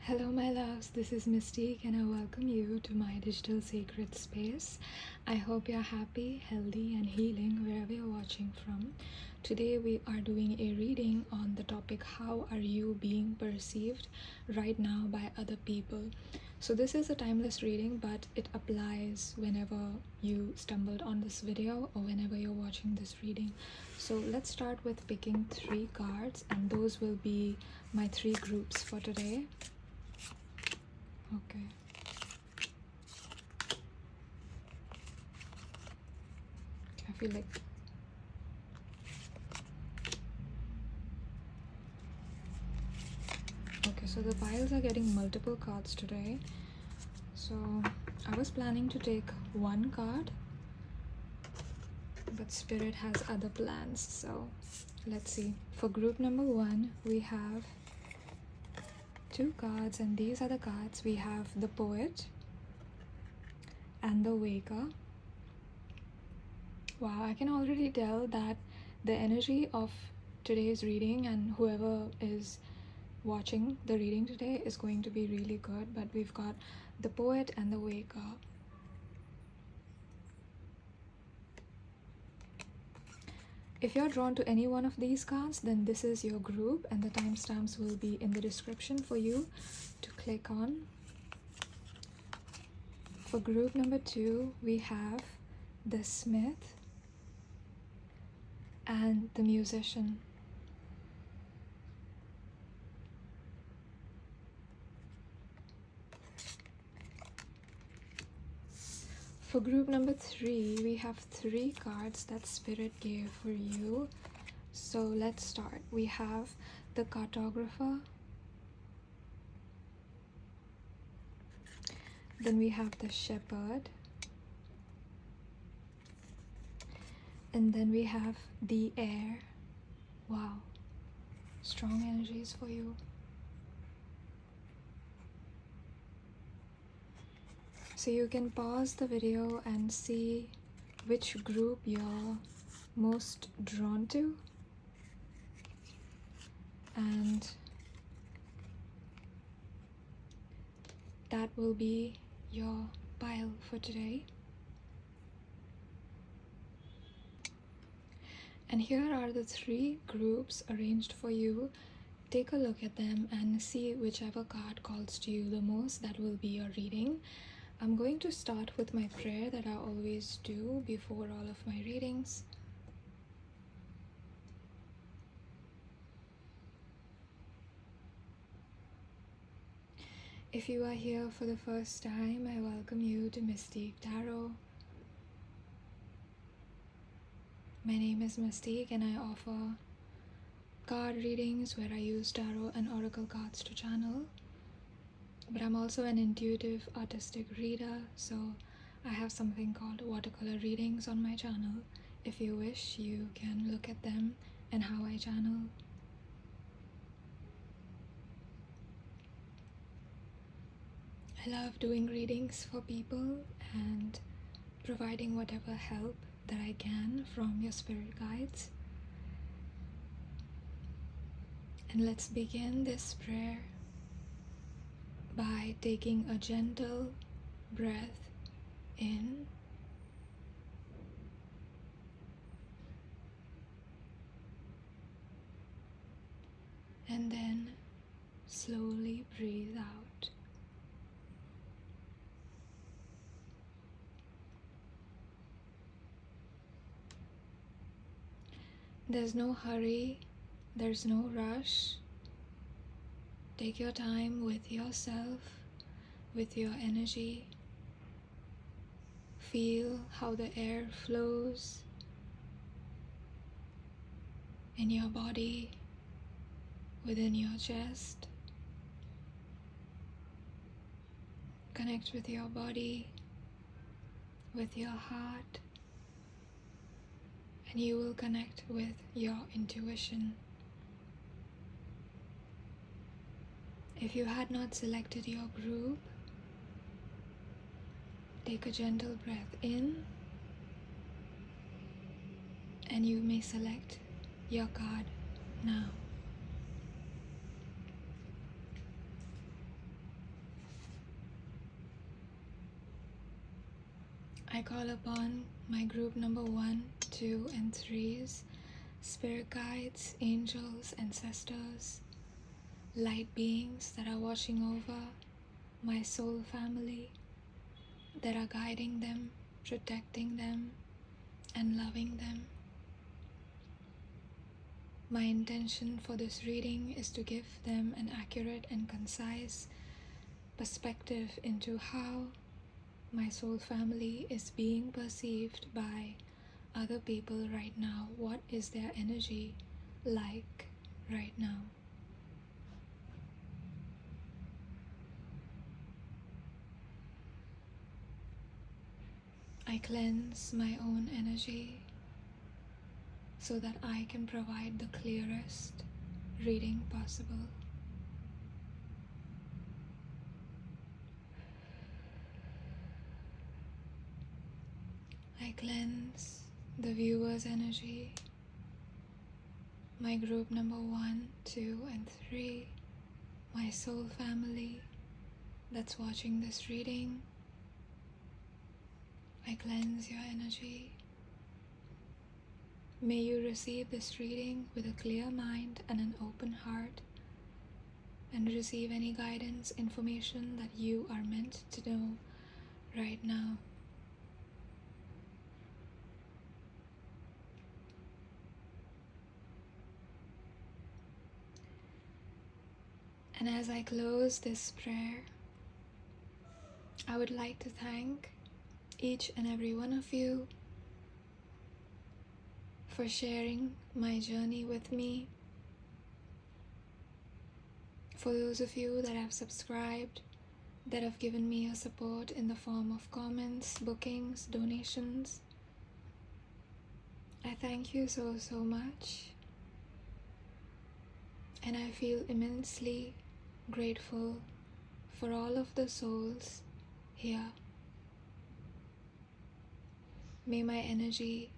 Hello my loves, this is Mystique and I welcome you to my digital sacred space. I hope you're happy, healthy and healing wherever you're watching from. Today we are doing a reading on the topic, how are you being perceived right now by other people? So this is a timeless reading, but it applies whenever you stumbled on this video or whenever you're watching this reading. So let's start with picking 3 cards, and those will be my 3 groups for today. Okay. I feel like okay, so the piles are getting multiple cards today. So I was planning to take 1 card, but Spirit has other plans. So let's see. For group number 1, we have 2 cards, and these are the cards. We have the Poet and the Waker. Wow, I can already tell that the energy of today's reading and whoever is watching the reading today is going to be really good. But we've got the Poet and the Waker. If you're drawn to any one of these cards, then this is your group, and the timestamps will be in the description for you to click on. For group number 2, we have the Smith and the Musician. For group number 3, we have 3 cards that Spirit gave for you. So let's start. We have the Cartographer, then we have the Shepherd, and then we have the Air. Wow, strong energies for you. So you can pause the video and see which group you're most drawn to, and that will be your pile for today. And here are the 3 groups arranged for you. Take a look at them and see whichever card calls to you the most. That will be your reading. I'm going to start with my prayer that I always do before all of my readings. If you are here for the first time, I welcome you to Mystique Tarot. My name is Mystique and I offer card readings where I use tarot and oracle cards to channel. But I'm also an intuitive artistic reader, so I have something called watercolor readings on my channel. If you wish, you can look at them and how I channel. I love doing readings for people and providing whatever help that I can from your spirit guides. And let's begin this prayer by taking a gentle breath in and then slowly breathe out. There's no hurry, there's no rush. Take your time with yourself, with your energy. Feel how the air flows in your body, within your chest. Connect with your body, with your heart, and you will connect with your intuition. If you had not selected your group, take a gentle breath in and you may select your card now. I call upon my group number 1, 2, and 3's spirit guides, angels, ancestors, light beings that are watching over my soul family, that are guiding them, protecting them, and loving them. My intention for this reading is to give them an accurate and concise perspective into how my soul family is being perceived by other people right now. What is their energy like right now? I cleanse my own energy so that I can provide the clearest reading possible. I cleanse the viewer's energy, my group number 1, 2, and 3, my soul family that's watching this reading. I cleanse your energy. May you receive this reading with a clear mind and an open heart, and receive any guidance, information that you are meant to know right now. And as I close this prayer, I would like to thank each and every one of you for sharing my journey with me. For those of you that have subscribed, that have given me your support in the form of comments, bookings, donations, I thank you so much. And I feel immensely grateful for all of the souls here. May my energy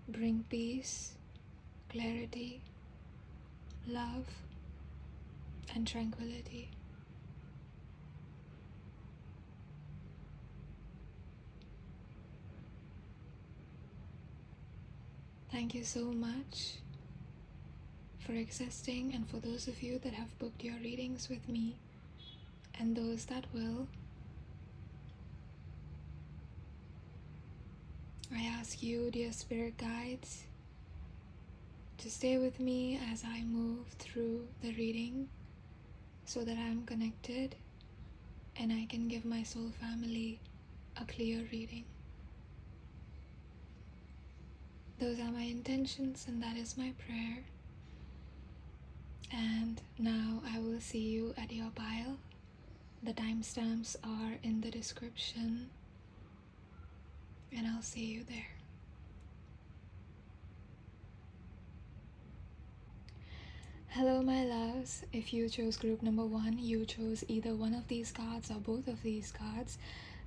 bring peace, clarity, love, and tranquility. Thank you so much for existing, and for those of you that have booked your readings with me, and those that will, I ask you, dear spirit guides, to stay with me as I move through the reading so that I'm connected and I can give my soul family a clear reading. Those are my intentions and that is my prayer. And now I will see you at your pile. The timestamps are in the description, and I'll see you there. Hello my loves. If you chose group number 1, you chose either one of these cards or both of these cards.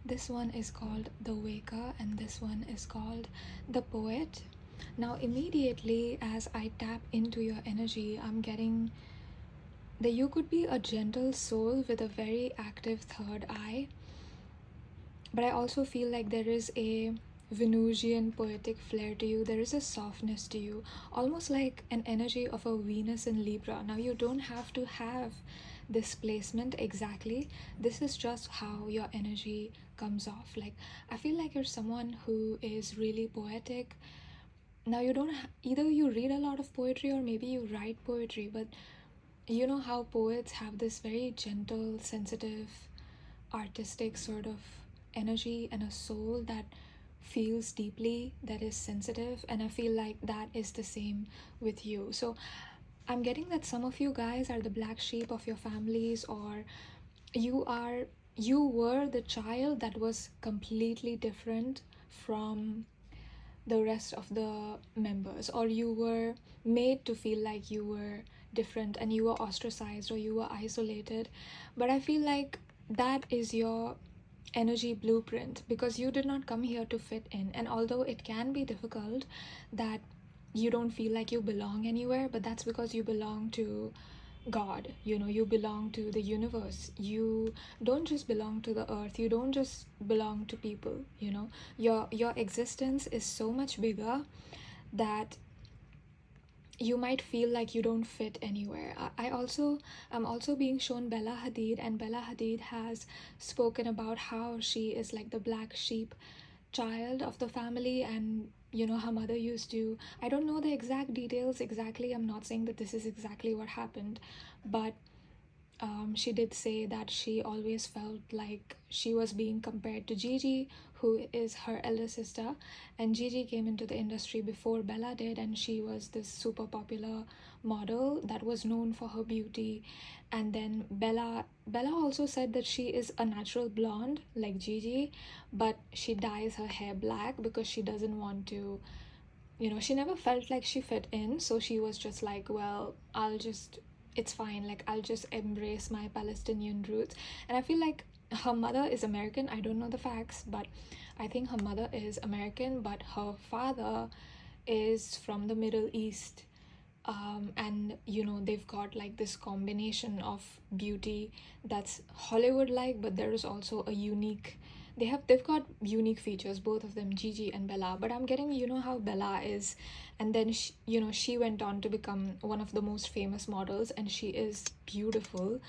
This one is called the Waker and this one is called the Poet. Now immediately as I tap into your energy, I'm getting that you could be a gentle soul with a very active third eye, but I also feel like there is a Venusian poetic flair to you. There is a softness to you, almost like an energy of a Venus in Libra. Now you don't have to have this placement exactly. This is just how your energy comes off. Like I feel like you're someone who is really poetic. Now you don't either you read a lot of poetry or maybe you write poetry, but you know how poets have this very gentle, sensitive, artistic sort of energy and a soul that feels deeply, that is sensitive, and I feel like that is the same with you. So I'm getting that some of you guys are the black sheep of your families, or you were the child that was completely different from the rest of the members, or you were made to feel like you were different and you were ostracized or you were isolated. But I feel like that is your energy blueprint, because you did not come here to fit in. And although it can be difficult that you don't feel like you belong anywhere, but that's because you belong to God, you belong to the universe. You don't just belong to the earth, you don't just belong to people. Your existence is so much bigger that you might feel like you don't fit anywhere. I'm also being shown Bella Hadid, and Bella Hadid has spoken about how she is like the black sheep child of the family, and her mother used to, I don't know the exact details exactly, I'm not saying that this is exactly what happened, but she did say that she always felt like she was being compared to Gigi, who is her elder sister. And Gigi came into the industry before Bella did, and she was this super popular model that was known for her beauty. And then Bella also said that she is a natural blonde like Gigi, but she dyes her hair black because she doesn't want to, she never felt like she fit in, so she was just like, well, it's fine, like I'll just embrace my Palestinian roots. And I feel like her mother is American. I don't know the facts, but I think her mother is American, but her father is from the Middle East. And they've got like this combination of beauty that's Hollywood like, but there is also a unique, they've got unique features, both of them, Gigi and Bella. But I'm getting, how Bella is, and then she went on to become one of the most famous models, and she is beautiful.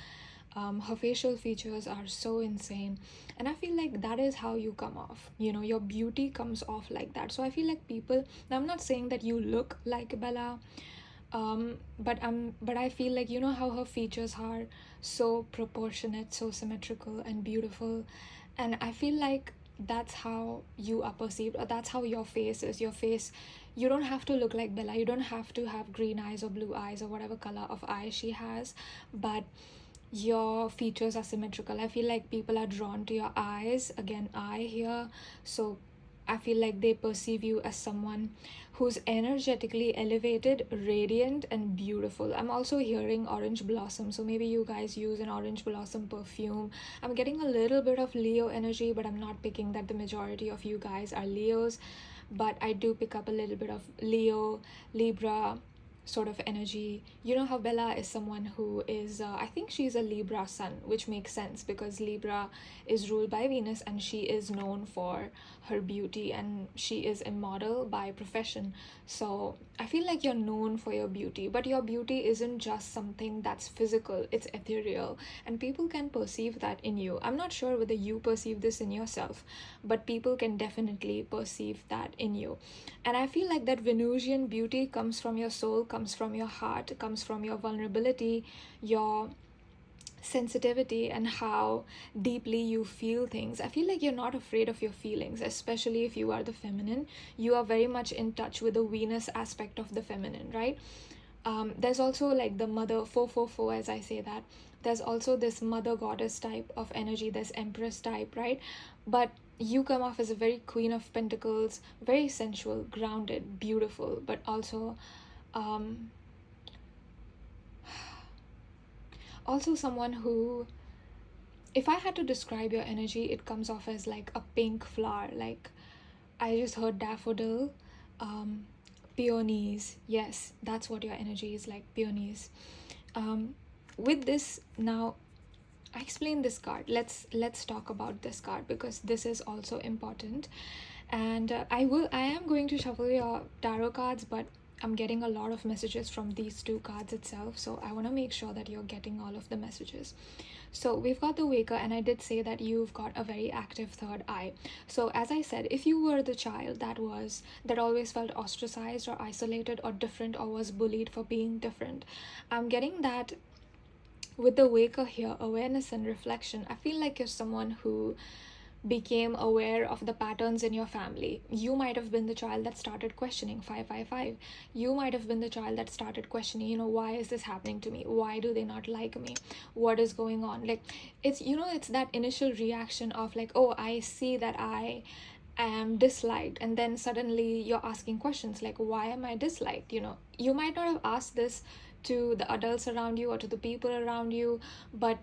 Her facial features are so insane, and I feel like that is how you come off. Your beauty comes off like that. So I feel like people, now I'm not saying that you look like Bella, but I feel like, how her features are so proportionate, so symmetrical and beautiful, and I feel like that's how you are perceived, or that's how your face is. Your face, you don't have to look like Bella, you don't have to have green eyes or blue eyes or whatever color of eyes she has, but your features are symmetrical. I feel like people are drawn to your eyes, again, eye here, so I feel like they perceive you as someone who's energetically elevated, radiant, and beautiful. I'm also hearing orange blossom, so maybe you guys use an orange blossom perfume. I'm getting a little bit of Leo energy, but I'm not picking that the majority of you guys are Leos, but I do pick up a little bit of Leo, Libra sort of energy. How Bella is someone who is, I think she's a Libra sun, which makes sense because Libra is ruled by Venus, and she is known for her beauty, and she is a model by profession. So I feel like you're known for your beauty, but your beauty isn't just something that's physical, it's ethereal, and people can perceive that in you. I'm not sure whether you perceive this in yourself, but people can definitely perceive that in you. And I feel like that Venusian beauty comes from your soul, comes from your heart, comes from your vulnerability, your sensitivity, and how deeply you feel things. I feel like you're not afraid of your feelings, especially if you are the feminine. You are very much in touch with the Venus aspect of the feminine, right? There's also like the mother 444, as I say that. There's also this mother goddess type of energy, there's empress type, right? But you come off as a very Queen of Pentacles, very sensual, grounded, beautiful, but also someone who, if I had to describe your energy, it comes off as like a pink flower. Like, I just heard daffodil, peonies. Yes, that's what your energy is like, peonies. With this, now I explain this card. Let's talk about this card, because this is also important. And I am going to shuffle your tarot cards, but I'm getting a lot of messages from these two cards itself, so I want to make sure that you're getting all of the messages. So we've got the Waker, and I did say that you've got a very active third eye. So as I said, if you were the child that always felt ostracized or isolated or different, or was bullied for being different, I'm getting that with the Waker here, awareness and reflection. I feel like you're someone who became aware of the patterns in your family. You might have been the child that started questioning 555. You might have been the child that started questioning, why is this happening to me? Why do they not like me? What is going on? Like, it's, it's that initial reaction of like, oh, I see that I am disliked, and then suddenly you're asking questions like, why am I disliked? You might not have asked this to the adults around you or to the people around you, but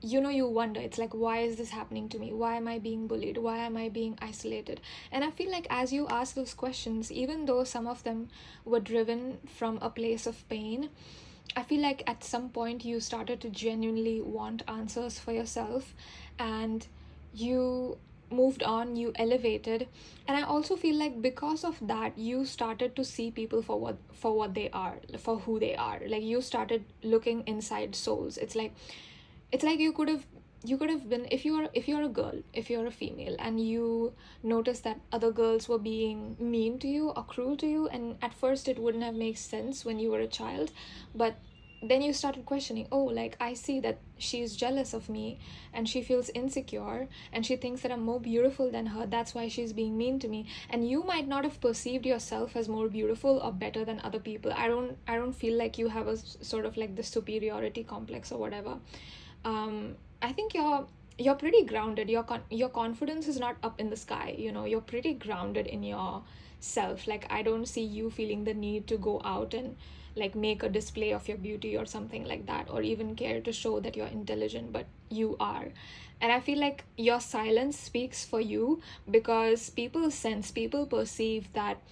you wonder, it's like, why is this happening to me? Why am I being bullied? Why am I being isolated? And I feel like as you ask those questions, even though some of them were driven from a place of pain, I feel like at some point you started to genuinely want answers for yourself, and you moved on, you elevated. And I also feel like because of that you started to see people for what they are, for who they are. Like you started looking inside souls. It's like you could have been, if you're a girl, if you're a female, and you notice that other girls were being mean to you or cruel to you, and at first it wouldn't have made sense when you were a child, but then you started questioning, oh, like I see that she's jealous of me and she feels insecure and she thinks that I'm more beautiful than her, that's why she's being mean to me. And you might not have perceived yourself as more beautiful or better than other people. I don't feel like you have a sort of like the superiority complex or whatever. I think you're pretty grounded. Your confidence is not up in the sky, you're pretty grounded in yourself. Like I don't see you feeling the need to go out and like make a display of your beauty or something like that, or even care to show that you're intelligent, but you are. And I feel like your silence speaks for you, because people perceive that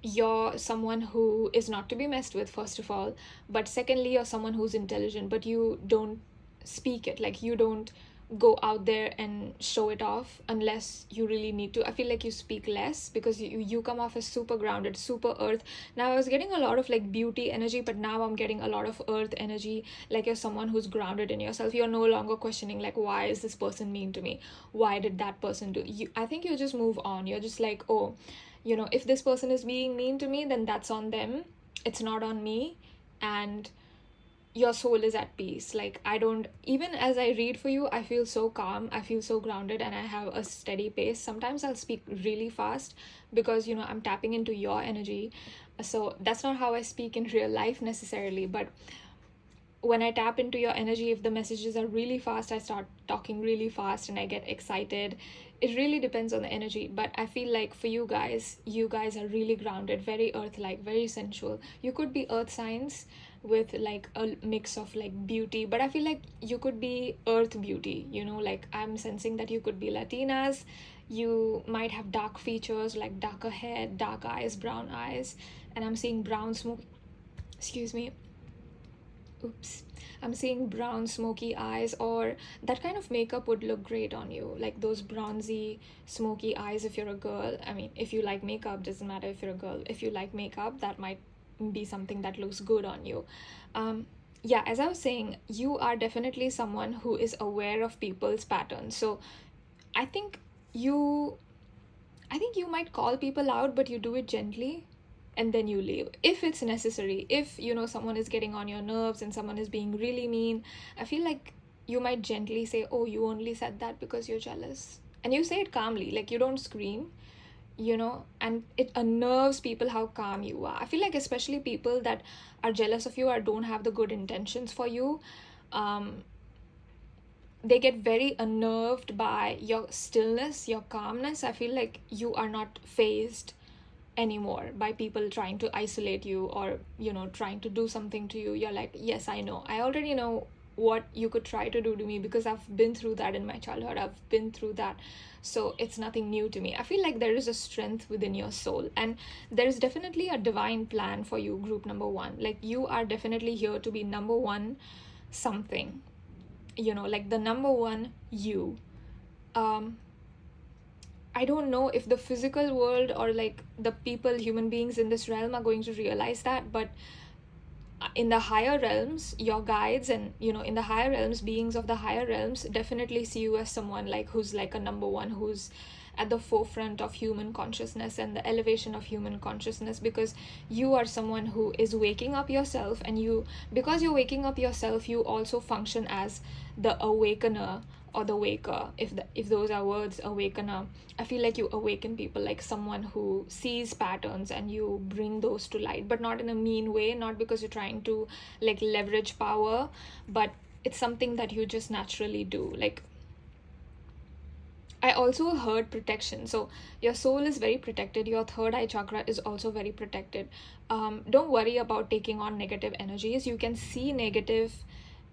you're someone who is not to be messed with, first of all, but secondly you're someone who's intelligent, but you don't speak it. Like you don't go out there and show it off unless you really need to. I feel like you speak less because you come off as super grounded, super earth. Now I was getting a lot of like beauty energy, but now I'm getting a lot of earth energy. Like you're someone who's grounded in yourself. You're no longer questioning like, why is this person mean to me, why did that person do you. I think you just move on. You're just like, oh, if this person is being mean to me, then that's on them, it's not on me. And your soul is at peace. Like I don't, even as I read for you, I feel so calm, I feel so grounded, and I have a steady pace. Sometimes I'll speak really fast because I'm tapping into your energy. So that's not how I speak in real life necessarily, but when I tap into your energy, if the messages are really fast, I start talking really fast and I get excited. It really depends on the energy. But I feel like for you guys are really grounded, very earth-like, very sensual. You could be earth signs with like a mix of like beauty, but I feel like you could be earth beauty, like I'm sensing that you could be Latinas. You might have dark features, like darker hair, dark eyes, brown eyes, and I'm seeing brown smoke, excuse me, I'm seeing brown smoky eyes, or that kind of makeup would look great on you, like those bronzy smoky eyes if you're a girl. I mean, if you like makeup, doesn't matter if you're a girl, if you like makeup, that might be something that looks good on you. Yeah, as I was saying, you are definitely someone who is aware of people's patterns. So I think you might call people out, but you do it gently and then you leave if it's necessary. If someone is getting on your nerves and someone is being really mean, I feel like you might gently say, oh, you only said that because you're jealous, and you say it calmly, like you don't scream, and it unnerves people how calm you are. I feel like especially people that are jealous of you or don't have the good intentions for you, they get very unnerved by your stillness, your calmness. I feel like you are not fazed anymore by people trying to isolate you or trying to do something to you. You're like, yes, I already know what you could try to do to me, because I've been through that in my childhood, I've been through that, so it's nothing new to me. I feel like there is a strength within your soul, and there is definitely a divine plan for you, group number one. Like you are definitely here to be number one something, like the number one you. I don't know if the physical world or like the people, human beings in this realm are going to realize that, but in the higher realms, your guides and in the higher realms, beings of the higher realms definitely see you as someone like who's like a number one, who's at the forefront of human consciousness and the elevation of human consciousness, because you are someone who is waking up yourself, and because you're waking up yourself, you also function as the awakener or the waker, if those are words, awakener. I feel like you awaken people, like someone who sees patterns and you bring those to light, but not in a mean way, not because you're trying to like leverage power, but it's something that you just naturally do. Like I also heard protection. So your soul is very protected. Your third eye chakra is also very protected. Don't worry about taking on negative energies. You can see negative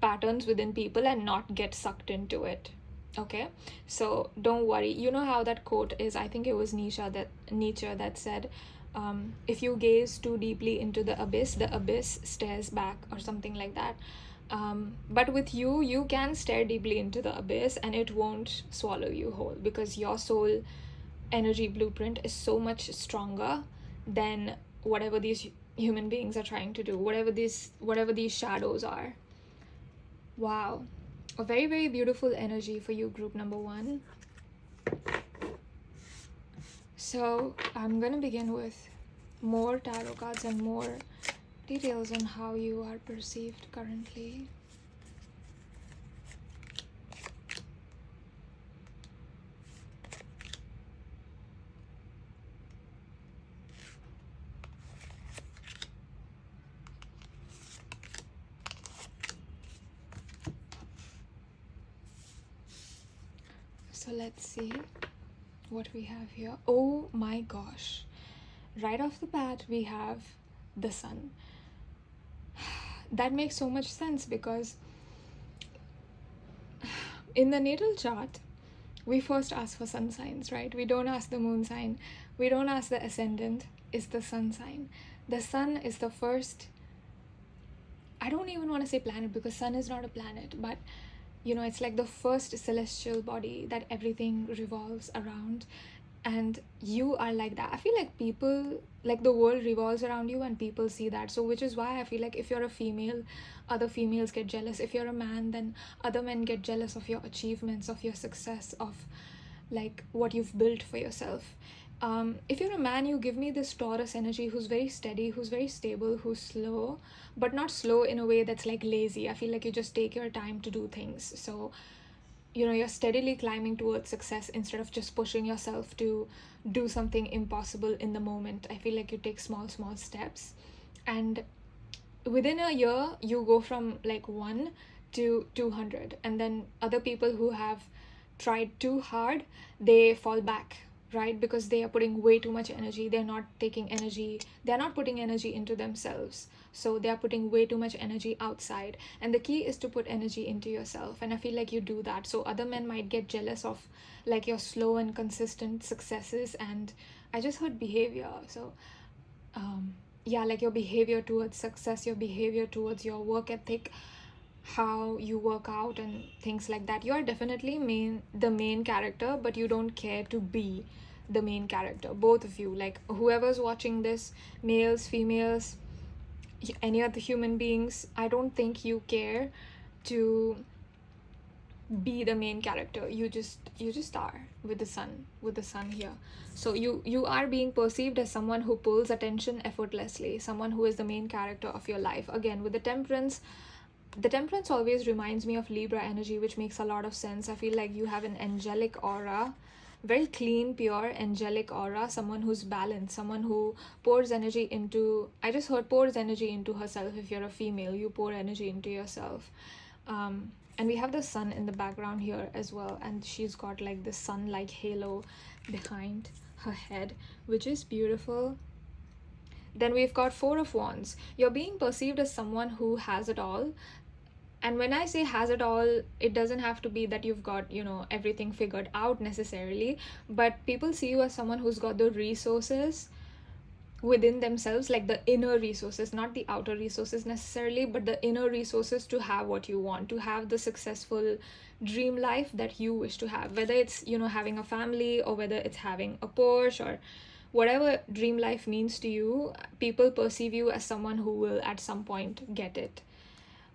patterns within people and not get sucked into it. Okay, so don't worry. You know how that quote is, I think it was Nietzsche that said, if you gaze too deeply into the abyss stares back, or something like that. But with you can stare deeply into the abyss and it won't swallow you whole, because your soul energy blueprint is so much stronger than whatever these human beings are trying to do, whatever these shadows are. Wow, a very, very beautiful energy for you, group number 1. So I'm gonna begin with more tarot cards and more details on how you are perceived currently. So let's see what we have here. Oh my gosh. Right off the bat, we have the sun. That makes so much sense, because in the natal chart, we first ask for sun signs, right? We don't ask the moon sign. We don't ask the ascendant. It's the sun sign. The sun is the first, I don't even want to say planet, because sun is not a planet, but you know, it's like the first celestial body that everything revolves around. And you are like that. I feel like people, like the world revolves around you and people see that. So which is why I feel like if you're a female, other females get jealous. If you're a man, then other men get jealous of your achievements, of your success, of like what you've built for yourself. If you're a man, you give me this Taurus energy, who's very steady, who's very stable, who's slow, but not slow in a way that's like lazy. I feel like you just take your time to do things. So, you know, you're steadily climbing towards success instead of just pushing yourself to do something impossible in the moment. I feel like you take small steps, and within a year you go from like 1 to 200. And then other people who have tried too hard, they fall back, right? Because they are putting way too much energy. They're not putting energy into themselves. So they are putting way too much energy outside. And the key is to put energy into yourself. And I feel like you do that. So other men might get jealous of like your slow and consistent successes. And I just heard behavior. So yeah, like your behavior towards success, your behavior towards your work ethic, how you work out and things like that. You are definitely the main character, but you don't care to be the main character. Both of you, like whoever's watching this, males, females, any other human beings, I don't think you care to be the main character. You just are with the sun here. So you are being perceived as someone who pulls attention effortlessly, someone who is the main character of your life. Again, with the temperance always reminds me of Libra energy, which makes a lot of sense. I feel like you have an angelic aura, very clean, pure, angelic aura, someone who's balanced, someone who pours energy into, I just heard pours energy into herself. If you're a female, you pour energy into yourself. And we have the sun in the background here as well, and she's got like this sun-like halo behind her head, which is beautiful. Then we've got Four of Wands. You're being perceived as someone who has it all. And when I say has it all, it doesn't have to be that you've got, you know, everything figured out necessarily, but people see you as someone who's got the resources within themselves, like the inner resources, not the outer resources necessarily, but the inner resources to have what you want, to have the successful dream life that you wish to have, whether it's, you know, having a family, or whether it's having a Porsche, or whatever dream life means to you. People perceive you as someone who will at some point get it.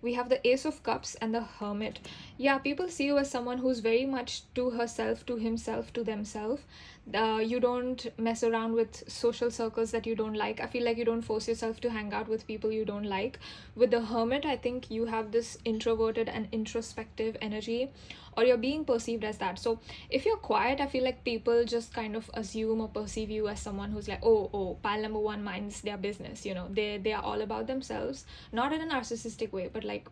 We have the Ace of Cups and the Hermit. Yeah, people see you as someone who's very much to herself, to himself, to themselves. You don't mess around with social circles that you don't like. I feel like you don't force yourself to hang out with people you don't like. With the Hermit, I think you have this introverted and introspective energy, or you're being perceived as that. So if you're quiet, I feel like people just kind of assume or perceive you as someone who's like, oh, pile number one minds their business, you know, they are all about themselves, not in a narcissistic way, but like,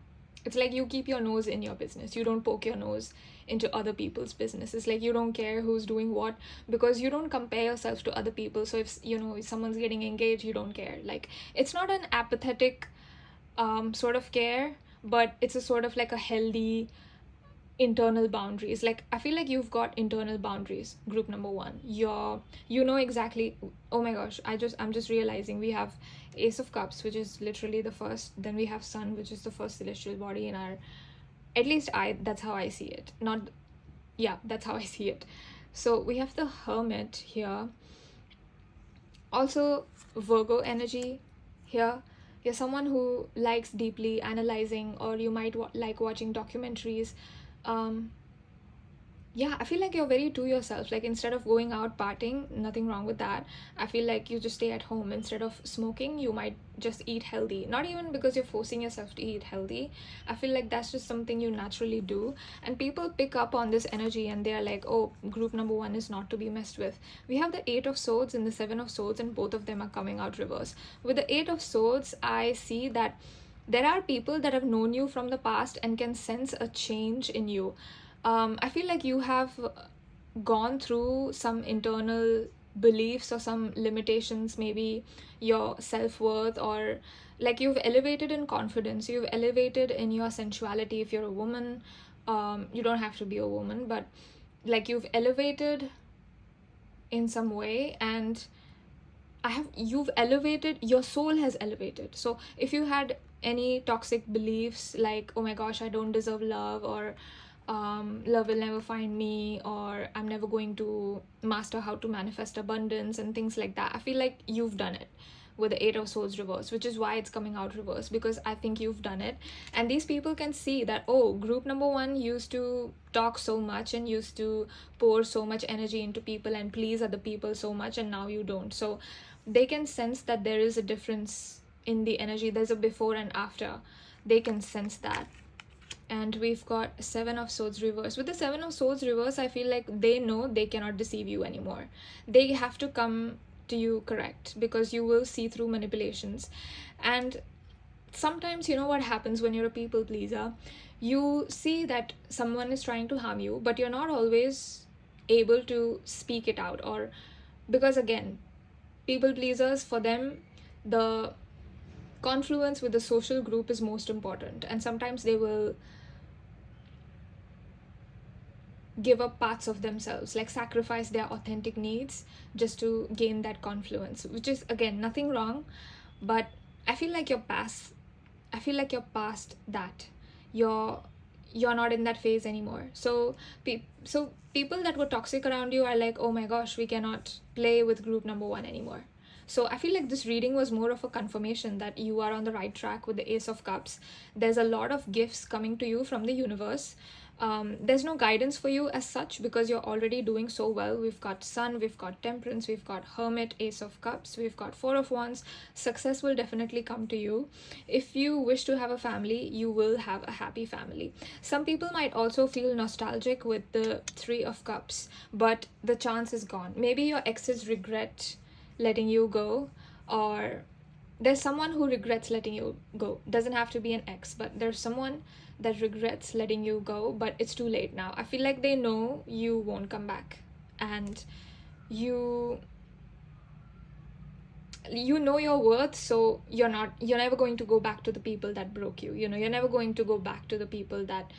it's like you keep your nose in your business. You don't poke your nose into other people's businesses. Like, you don't care who's doing what, because you don't compare yourself to other people. So if, you know, if someone's getting engaged, you don't care. Like, it's not an apathetic sort of care, but it's a sort of like a healthy internal boundaries. Like, I feel like you've got internal boundaries, group number one. You know exactly. Oh my gosh, I'm just realizing we have Ace of Cups, which is literally the first, then we have Sun, which is the first celestial body in our, at least that's how I see it. Not, yeah, that's how I see it. So we have the Hermit here, also Virgo energy here. You're someone who likes deeply analyzing, or you might like watching documentaries. Yeah, I feel like you're very to yourself. Like, instead of going out partying, nothing wrong with that. I feel like you just stay at home. Instead of smoking, you might just eat healthy. Not even because you're forcing yourself to eat healthy. I feel like that's just something you naturally do. And people pick up on this energy and they're like, oh, group number one is not to be messed with. We have the Eight of Swords and the Seven of Swords, and both of them are coming out reverse. With the Eight of Swords, I see that there are people that have known you from the past and can sense a change in you. I feel like you have gone through some internal beliefs or some limitations, maybe your self-worth, or like you've elevated in confidence, you've elevated in your sensuality. If you're a woman, you don't have to be a woman, but like you've elevated in some way, and you've elevated, your soul has elevated. So if you had any toxic beliefs like, oh my gosh, I don't deserve love, or love will never find me, or I'm never going to master how to manifest abundance and things like that, I feel like you've done it with the Eight of Swords reverse, which is why it's coming out reverse, because I think you've done it. And these people can see that, oh, group number one used to talk so much and used to pour so much energy into people and please other people so much, and now you don't. So they can sense that there is a difference in the energy. There's a before and after. They can sense that. And we've got Seven of Swords reverse. With the Seven of Swords reverse, I feel like they know they cannot deceive you anymore. They have to come to you correct, because you will see through manipulations. And sometimes, you know what happens when you're a people pleaser? You see that someone is trying to harm you, but you're not always able to speak it out. Or because, again, people pleasers, for them, the confluence with the social group is most important, and sometimes they will give up parts of themselves, like sacrifice their authentic needs just to gain that confluence, which is, again, nothing wrong. But I feel like you're past that. You're not in that phase anymore. So people that were toxic around you are like, oh my gosh, we cannot play with group number one anymore. So I feel like this reading was more of a confirmation that you are on the right track with the Ace of Cups. There's a lot of gifts coming to you from the universe. There's no guidance for you as such, because you're already doing so well. We've got Sun, we've got Temperance, we've got Hermit, Ace of Cups, we've got Four of Wands. Success will definitely come to you. If you wish to have a family, you will have a happy family. Some people might also feel nostalgic with the Three of Cups, but the chance is gone. Maybe your exes regret letting you go, or there's someone who regrets letting you go. Doesn't have to be an ex, but there's someone that regrets letting you go, but it's too late now. I feel like they know you won't come back, and you know your worth, so you're never going to go back to the people that broke you. You know, you're never going to go back to the people that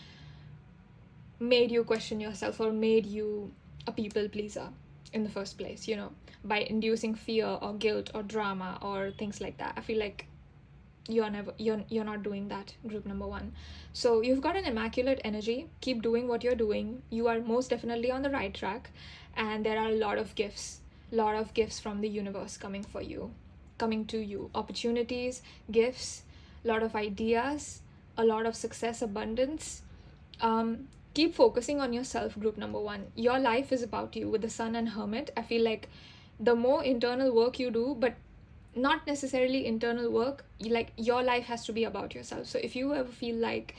made you question yourself or made you a people pleaser in the first place, you know, by inducing fear or guilt or drama or things like that. I feel like you're not doing that, group number one. So you've got an immaculate energy. Keep doing what you're doing. You are most definitely on the right track, and there are a lot of gifts from the universe coming to you. Opportunities, gifts, a lot of ideas, a lot of success, abundance. Keep focusing on yourself, group number one. Your life is about you. With the Sun and Hermit, I feel like the more internal work you do, but not necessarily internal work, like your life has to be about yourself. So if you ever feel like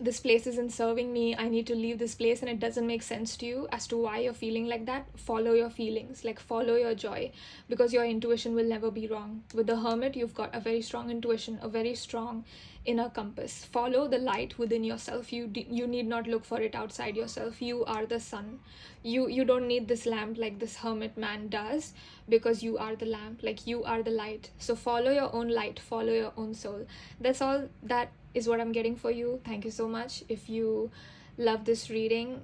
this place isn't serving me, I need to leave this place, and it doesn't make sense to you as to why you're feeling like that, follow your feelings, like follow your joy, because your intuition will never be wrong. With the Hermit, you've got a very strong intuition, a very strong inner compass. Follow the light within yourself. You need not look for it outside yourself. You are the sun. You don't need this lamp like this hermit man does, because you are the lamp, like you are the light. So follow your own light, follow your own soul. That's all. That is what I'm getting for you. Thank you so much. If you love this reading,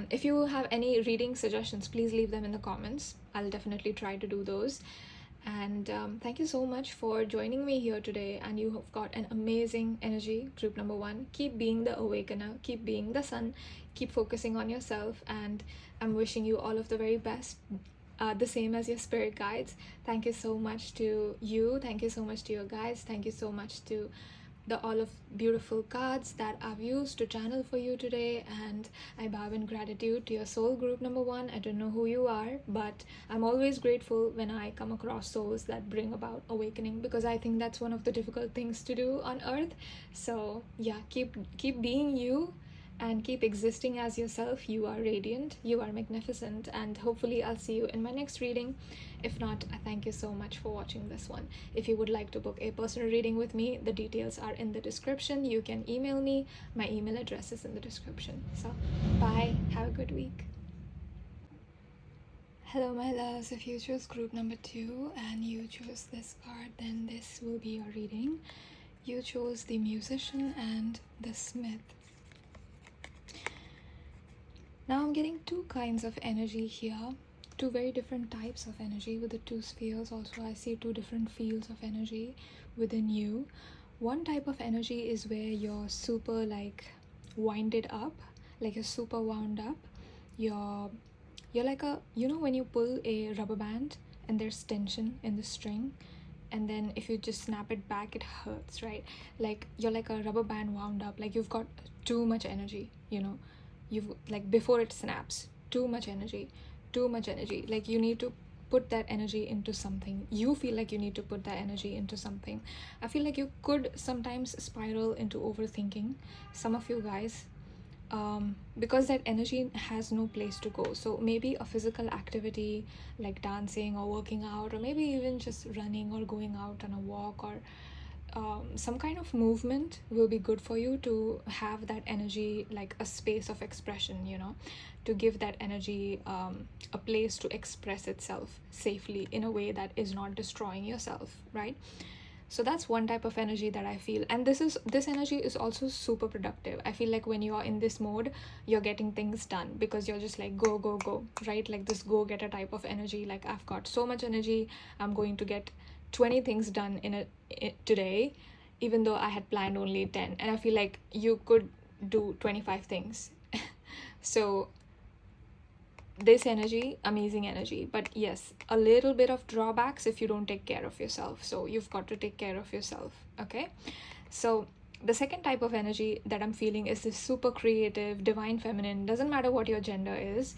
if you have any reading suggestions, please leave them in the comments. I'll definitely try to do those. And thank you so much for joining me here today. And you have got an amazing energy, group number 1. Keep being the awakener, keep being the sun, keep focusing on yourself, and I'm wishing you all of the very best. The same as your spirit guides. Thank you so much to you. Thank you so much to your guides. Thank you so much to the all of beautiful cards that I've used to channel for you today. And I bow in gratitude to your soul, group number 1. I don't know who you are, but I'm always grateful when I come across souls that bring about awakening, because I think that's one of the difficult things to do on earth. So yeah, keep being you and keep existing as yourself. You are radiant, you are magnificent, and hopefully I'll see you in my next reading. If not, I thank you so much for watching this one. If you would like to book a personal reading with me, the details are in the description. You can email me. My email address is in the description. So bye, have a good week. Hello my loves. If you chose group number 2 and you chose this card, then this will be your reading. You chose the Musician and the Smith. Now I'm getting 2 kinds of energy here, 2 very different types of energy with the 2 spheres. Also, I see 2 different fields of energy within you. One type of energy is where you're super like winded up, like you're super wound up. You're like a, you know when you pull a rubber band and there's tension in the string, and then if you just snap it back, it hurts, right? Like you're like a rubber band wound up, like you've got too much energy, you know. You've like before it snaps, too much energy, like you need to put that energy into something. You feel like you need to put that energy into something. I feel like you could sometimes spiral into overthinking, some of you guys, because that energy has no place to go. So maybe a physical activity like dancing or working out, or maybe even just running or going out on a walk, or some kind of movement will be good for you to have that energy like a space of expression, you know, to give that energy a place to express itself safely in a way that is not destroying yourself, right? So that's one type of energy that I feel. And this energy is also super productive. I feel like when you are in this mode, you're getting things done because you're just like go, right? Like this go-getter type of energy. Like I've got so much energy, I'm going to get 20 things done today, even though I had planned only 10. And I feel like you could do 25 things. So this energy, amazing energy, but yes, a little bit of drawbacks if you don't take care of yourself. So you've got to take care of yourself, okay? So the second type of energy that I'm feeling is this super creative, divine feminine. Doesn't matter what your gender is.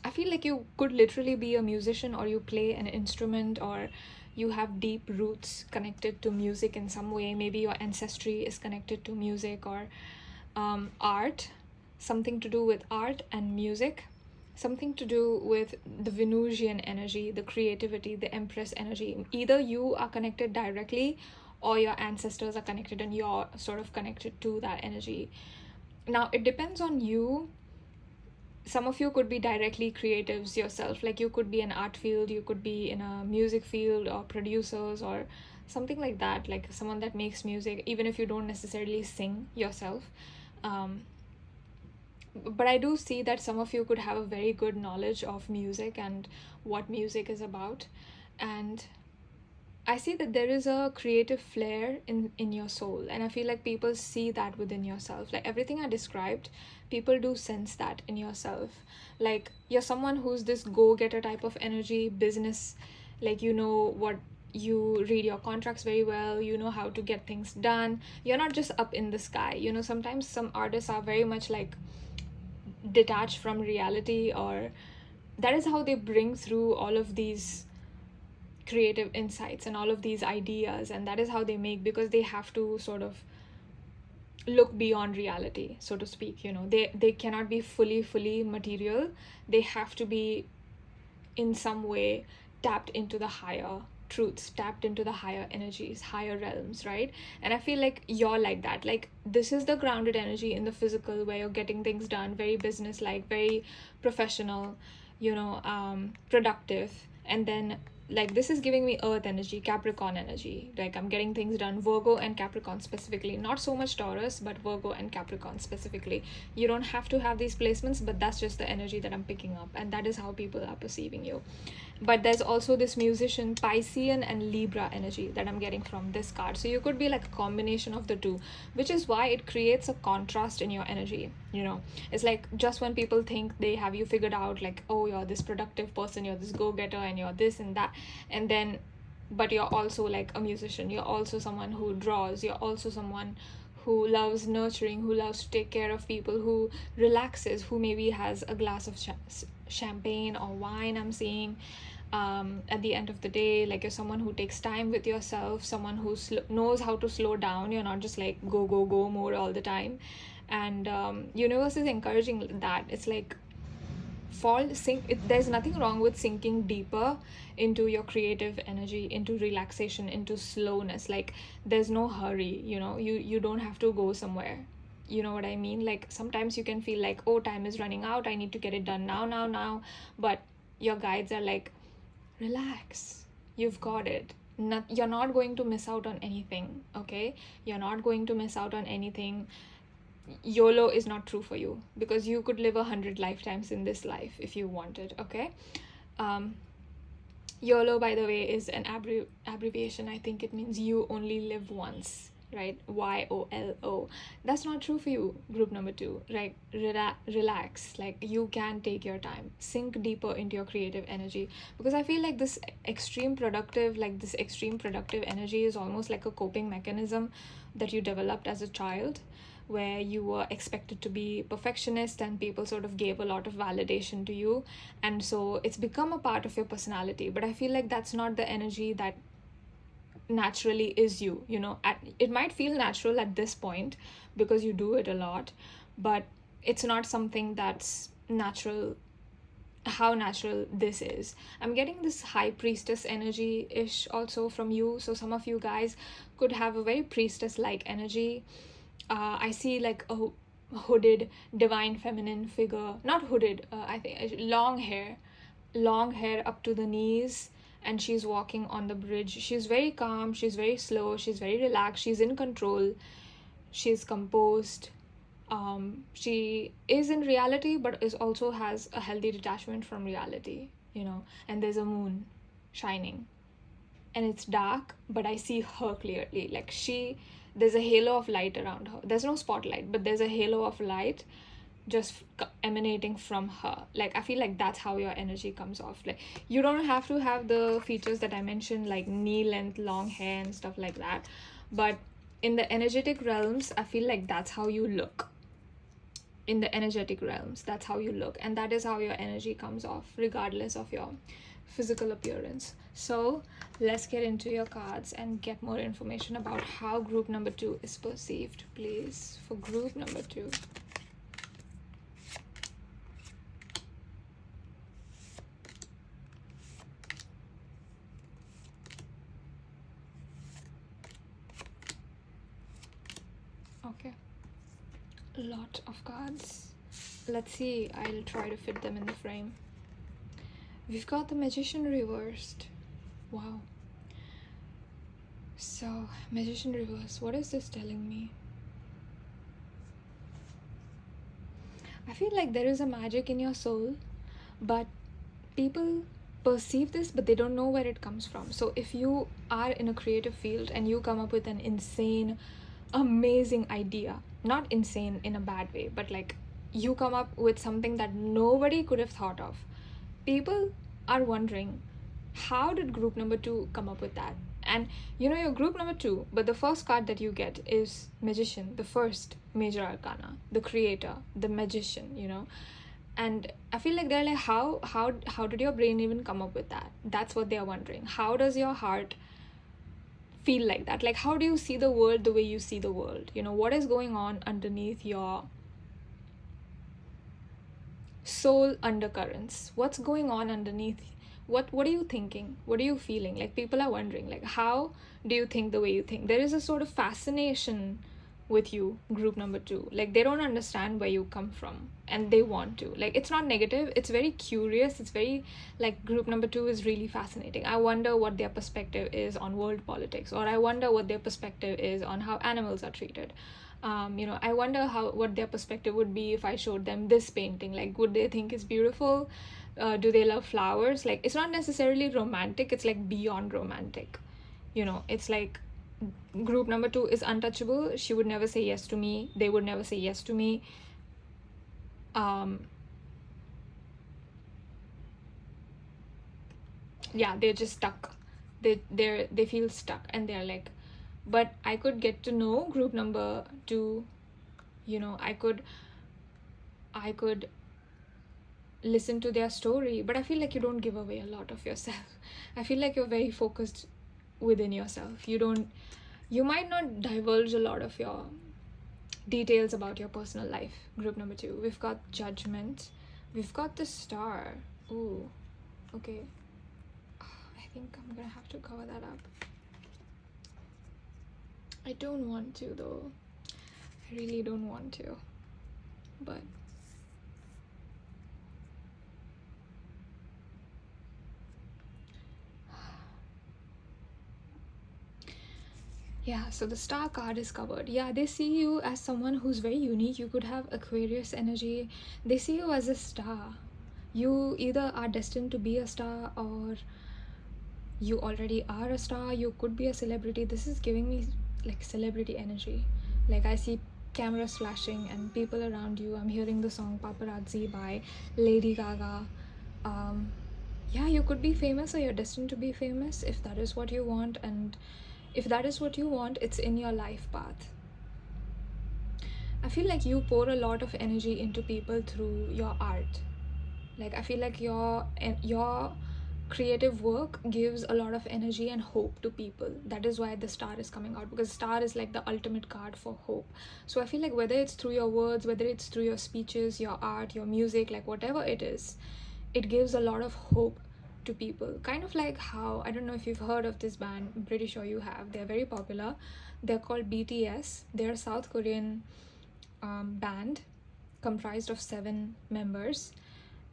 I feel like you could literally be a musician, or you play an instrument, or you have deep roots connected to music in some way. Maybe your ancestry is connected to music, or art, something to do with art and music, something to do with the Venusian energy, the creativity, the Empress energy. Either you are connected directly, or your ancestors are connected and you're sort of connected to that energy. Now, it depends on you. Some of you could be directly creatives yourself, like you could be an art field, you could be in a music field, or producers, or something like that, like someone that makes music, even if you don't necessarily sing yourself. But I do see that some of you could have a very good knowledge of music and what music is about. And I see that there is a creative flair in your soul, and I feel like people see that within yourself. Like everything I described, people do sense that in yourself. Like you're someone who's this go-getter type of energy, business, like you know what, you read your contracts very well, you know how to get things done. You're not just up in the sky, you know. Sometimes some artists are very much like detached from reality, or that is how they bring through all of these creative insights and all of these ideas, and that is how they make, because they have to sort of look beyond reality, so to speak, you know. They cannot be fully material. They have to be in some way tapped into the higher truths, tapped into the higher energies, higher realms, right? And I feel like you're like that. Like, this is the grounded energy in the physical, where you're getting things done, very business-like, very professional, productive. And then, like, this is giving me earth energy, Capricorn energy. Like, I'm getting things done, Virgo and Capricorn specifically. Not so much Taurus, but Virgo and Capricorn specifically. You don't have to have these placements, but that's just the energy that I'm picking up, and that is how people are perceiving you. But there's also this musician, Piscean and Libra energy that I'm getting from this card. So you could be like a combination of the two, which is why it creates a contrast in your energy. It's like, just when people think they have you figured out, like, oh, you're this productive person, you're this go-getter, and you're this and that, and then, but you're also like a musician, you're also someone who draws, you're also someone who loves nurturing, who loves to take care of people, who relaxes, who maybe has a glass of champagne or wine, I'm seeing, at the end of the day. Like, you're someone who takes time with yourself, someone who knows how to slow down. You're not just like go mode all the time. And universe is encouraging that. It's like, there's nothing wrong with sinking deeper into your creative energy, into relaxation, into slowness. Like, there's no hurry, you don't have to go somewhere. You know what I mean? Like, sometimes you can feel like, oh, time is running out, I need to get it done now. But your guides are like, relax, you've got it. You're not going to miss out on anything, okay? You're not going to miss out on anything. YOLO is not true for you, because you could live 100 lifetimes in this life if you wanted, okay? YOLO, by the way, is an abbreviation. I think it means you only live once, right? YOLO. That's not true for you, group number 2, right? Relax. Like, you can take your time, sink deeper into your creative energy, because I feel like this extreme productive energy is almost like a coping mechanism that you developed as a child, where you were expected to be perfectionist and people sort of gave a lot of validation to you, and so it's become a part of your personality. But I feel like that's not the energy that naturally is you. It might feel natural at this point because you do it a lot, but it's not something that's natural. How natural this is. I'm getting this high priestess energy ish also from you. So some of you guys could have a very priestess like energy. I see like a hooded divine feminine figure, not hooded, I think long hair up to the knees, and she's walking on the bridge. She's very calm, she's very slow, she's very relaxed, she's in control, she's composed. She is in reality, but also has a healthy detachment from reality, and there's a moon shining, and it's dark, but I see her clearly. Like, there's a halo of light around her. There's no spotlight, but there's a halo of light just emanating from her. Like, I feel like that's how your energy comes off. Like, you don't have to have the features that I mentioned, like knee length, long hair and stuff like that, but in the energetic realms, I feel like that's how you look. In the energetic realms, that's how you look, and that is how your energy comes off, regardless of your physical appearance. So let's get into your cards and get more information about how group number 2 is perceived, please, for group number 2. Okay, a lot of cards. Let's see, I'll try to fit them in the frame. We've got the Magician reversed. Wow. So, Magician reverse, what is this telling me? I feel like there is a magic in your soul, but people perceive this, but they don't know where it comes from. So if you are in a creative field and you come up with an insane, amazing idea, not insane in a bad way, but like you come up with something that nobody could have thought of, people are wondering, how did group number 2 come up with that? And you're group number 2, but the first card that you get is Magician, the first major arcana, the creator, the magician, and I feel like they're like, how did your brain even come up with that? That's what they're wondering. How does your heart feel like that? Like, how do you see the world the way you see the world? What is going on underneath your soul undercurrents? What's going on underneath what are you thinking? What are you feeling? Like, people are wondering, like, how do you think the way you think? There is a sort of fascination with you, group number 2. Like, they don't understand where you come from, and they want to. Like, it's not negative, it's very curious, it's very, like, group number 2 is really fascinating. I wonder what their perspective is on world politics, or I wonder what their perspective is on how animals are treated. I wonder what their perspective would be if I showed them this painting. Like, would they think it's beautiful? Do they love flowers? Like, it's not necessarily romantic, it's like beyond romantic. It's like, group number 2 is untouchable. She would never say yes to me, they would never say yes to me. Yeah, they're just stuck. They feel stuck, and they're like, but I could get to know group number 2. I could listen to their story, but I feel like you don't give away a lot of yourself. I feel like you're very focused within yourself. You might not divulge a lot of your details about your personal life, group number 2. We've got judgment, we've got the star. Ooh, okay. I think I'm gonna have to cover that up. I don't want to, though. I really don't want to, but yeah, so the star card is covered. Yeah, they see you as someone who's very unique. You could have Aquarius energy. They see you as a star. You either are destined to be a star, or you already are a star. You could be a celebrity. This is giving me like celebrity energy. Like, I see cameras flashing and people around you. I'm hearing the song Paparazzi by Lady Gaga. Yeah, you could be famous, or you're destined to be famous, if that is what you want. And if that is what you want, it's in your life path. I feel like you pour a lot of energy into people through your art. Like, I feel like your creative work gives a lot of energy and hope to people. That is why the star is coming out, because star is like the ultimate card for hope. So I feel like whether it's through your words, whether it's through your speeches, your art, your music, like whatever it is, it gives a lot of hope to people. Kind of like how, I don't know if you've heard of this band, I'm pretty sure you have. They're very popular. They're called BTS. They're a South Korean band comprised of 7 members,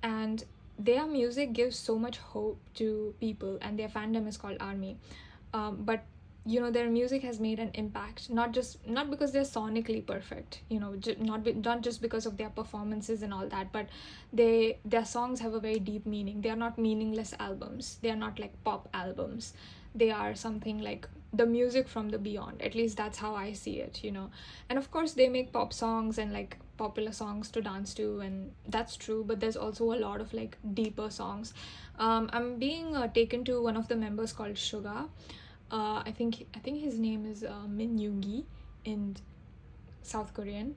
and their music gives so much hope to people, and their fandom is called ARMY. But their music has made an impact, not because they're sonically perfect, not just because of their performances and all that, but their songs have a very deep meaning. They are not meaningless albums. They are not like pop albums. They are something like the music from the beyond. At least that's how I see it, And of course they make pop songs and like popular songs to dance to, and that's true, but there's also a lot of like deeper songs. I'm being taken to one of the members called 𝘱𝑲𝑔𝑎. I think his name is Min Yoongi in South Korean,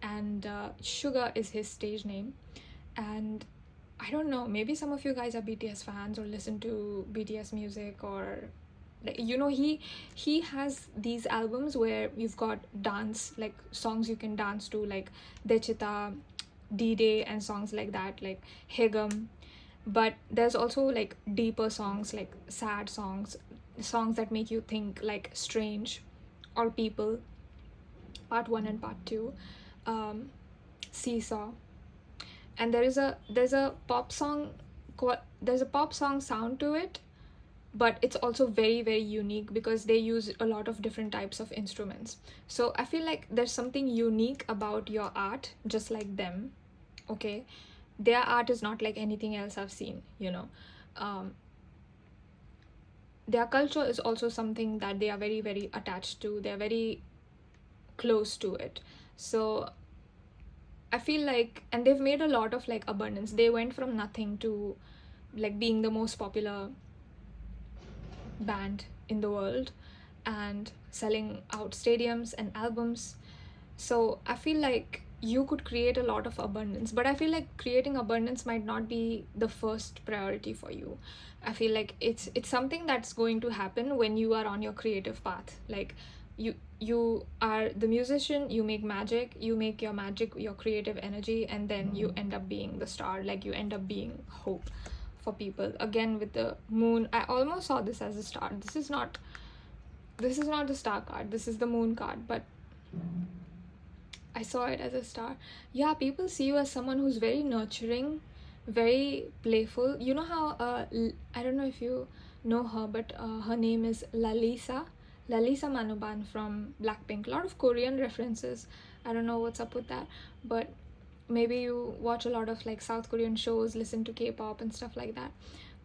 and 𝘱𝑲𝑔𝑎 is his stage name. And I don't know, maybe some of you guys are BTS fans or listen to BTS music, or like, he has these albums where you've got dance, like songs you can dance to, like Dechita, D-Day, and songs like that, like Hegum. But there's also like deeper songs, like sad songs that make you think, like Strange or People, part 1 and part 2, Seesaw. And there's a pop song sound to it, but it's also very, very unique because they use a lot of different types of instruments. So I feel like there's something unique about your art, just like them, okay? Their art is not like anything else I've seen, Their culture is also something that they are very, very attached to. They're very close to it. So I feel like, and they've made a lot of like abundance. They went from nothing to like being the most popular band in the world and selling out stadiums and albums. So I feel like you could create a lot of abundance, but I feel like creating abundance might not be the first priority for you. I feel like it's something that's going to happen when you are on your creative path. Like you are the musician, you make magic, you make your magic your creative energy, and then you end up being the star, like you end up being hope for people. Again, with the moon, I almost saw this as a star. This is not the star card, this is the moon card, but I saw it as a star. Yeah, people see you as someone who's very nurturing, very playful. You know how I don't know if you know her, but her name is Lalisa Manoban from Blackpink. A lot of Korean references. I don't know what's up with that, but maybe you watch a lot of like South Korean shows, listen to K-pop and stuff like that.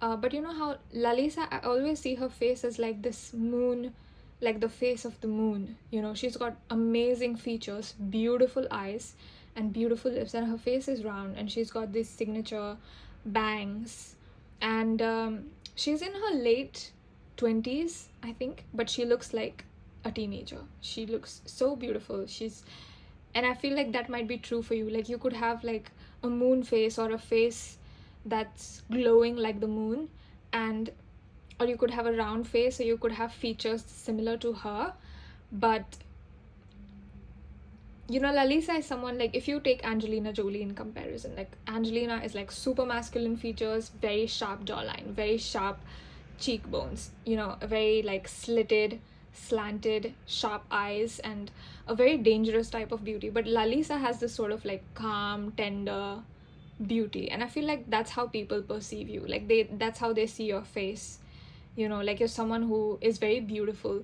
But you know how Lalisa, I always see her face as like this moon, like the face of the moon. You know, she's got amazing features, beautiful eyes and beautiful lips, and her face is round, and she's got these signature bangs, and she's in her late 20s, I think, but she looks like a teenager. She looks so beautiful. And I feel like that might be true for you. Like, you could have like a moon face, or a face that's glowing like the moon, or you could have a round face, or you could have features similar to her. But you know, Lalisa is someone, like, if you take Angelina Jolie in comparison, like Angelina is like super masculine features, very sharp jawline, very sharp cheekbones, you know, a very like slitted, slanted, sharp eyes, and a very dangerous type of beauty. But Lalisa has this sort of like calm, tender beauty, and I feel like that's how people perceive you. Like, that's how they see your face, you know, like you're someone who is very beautiful.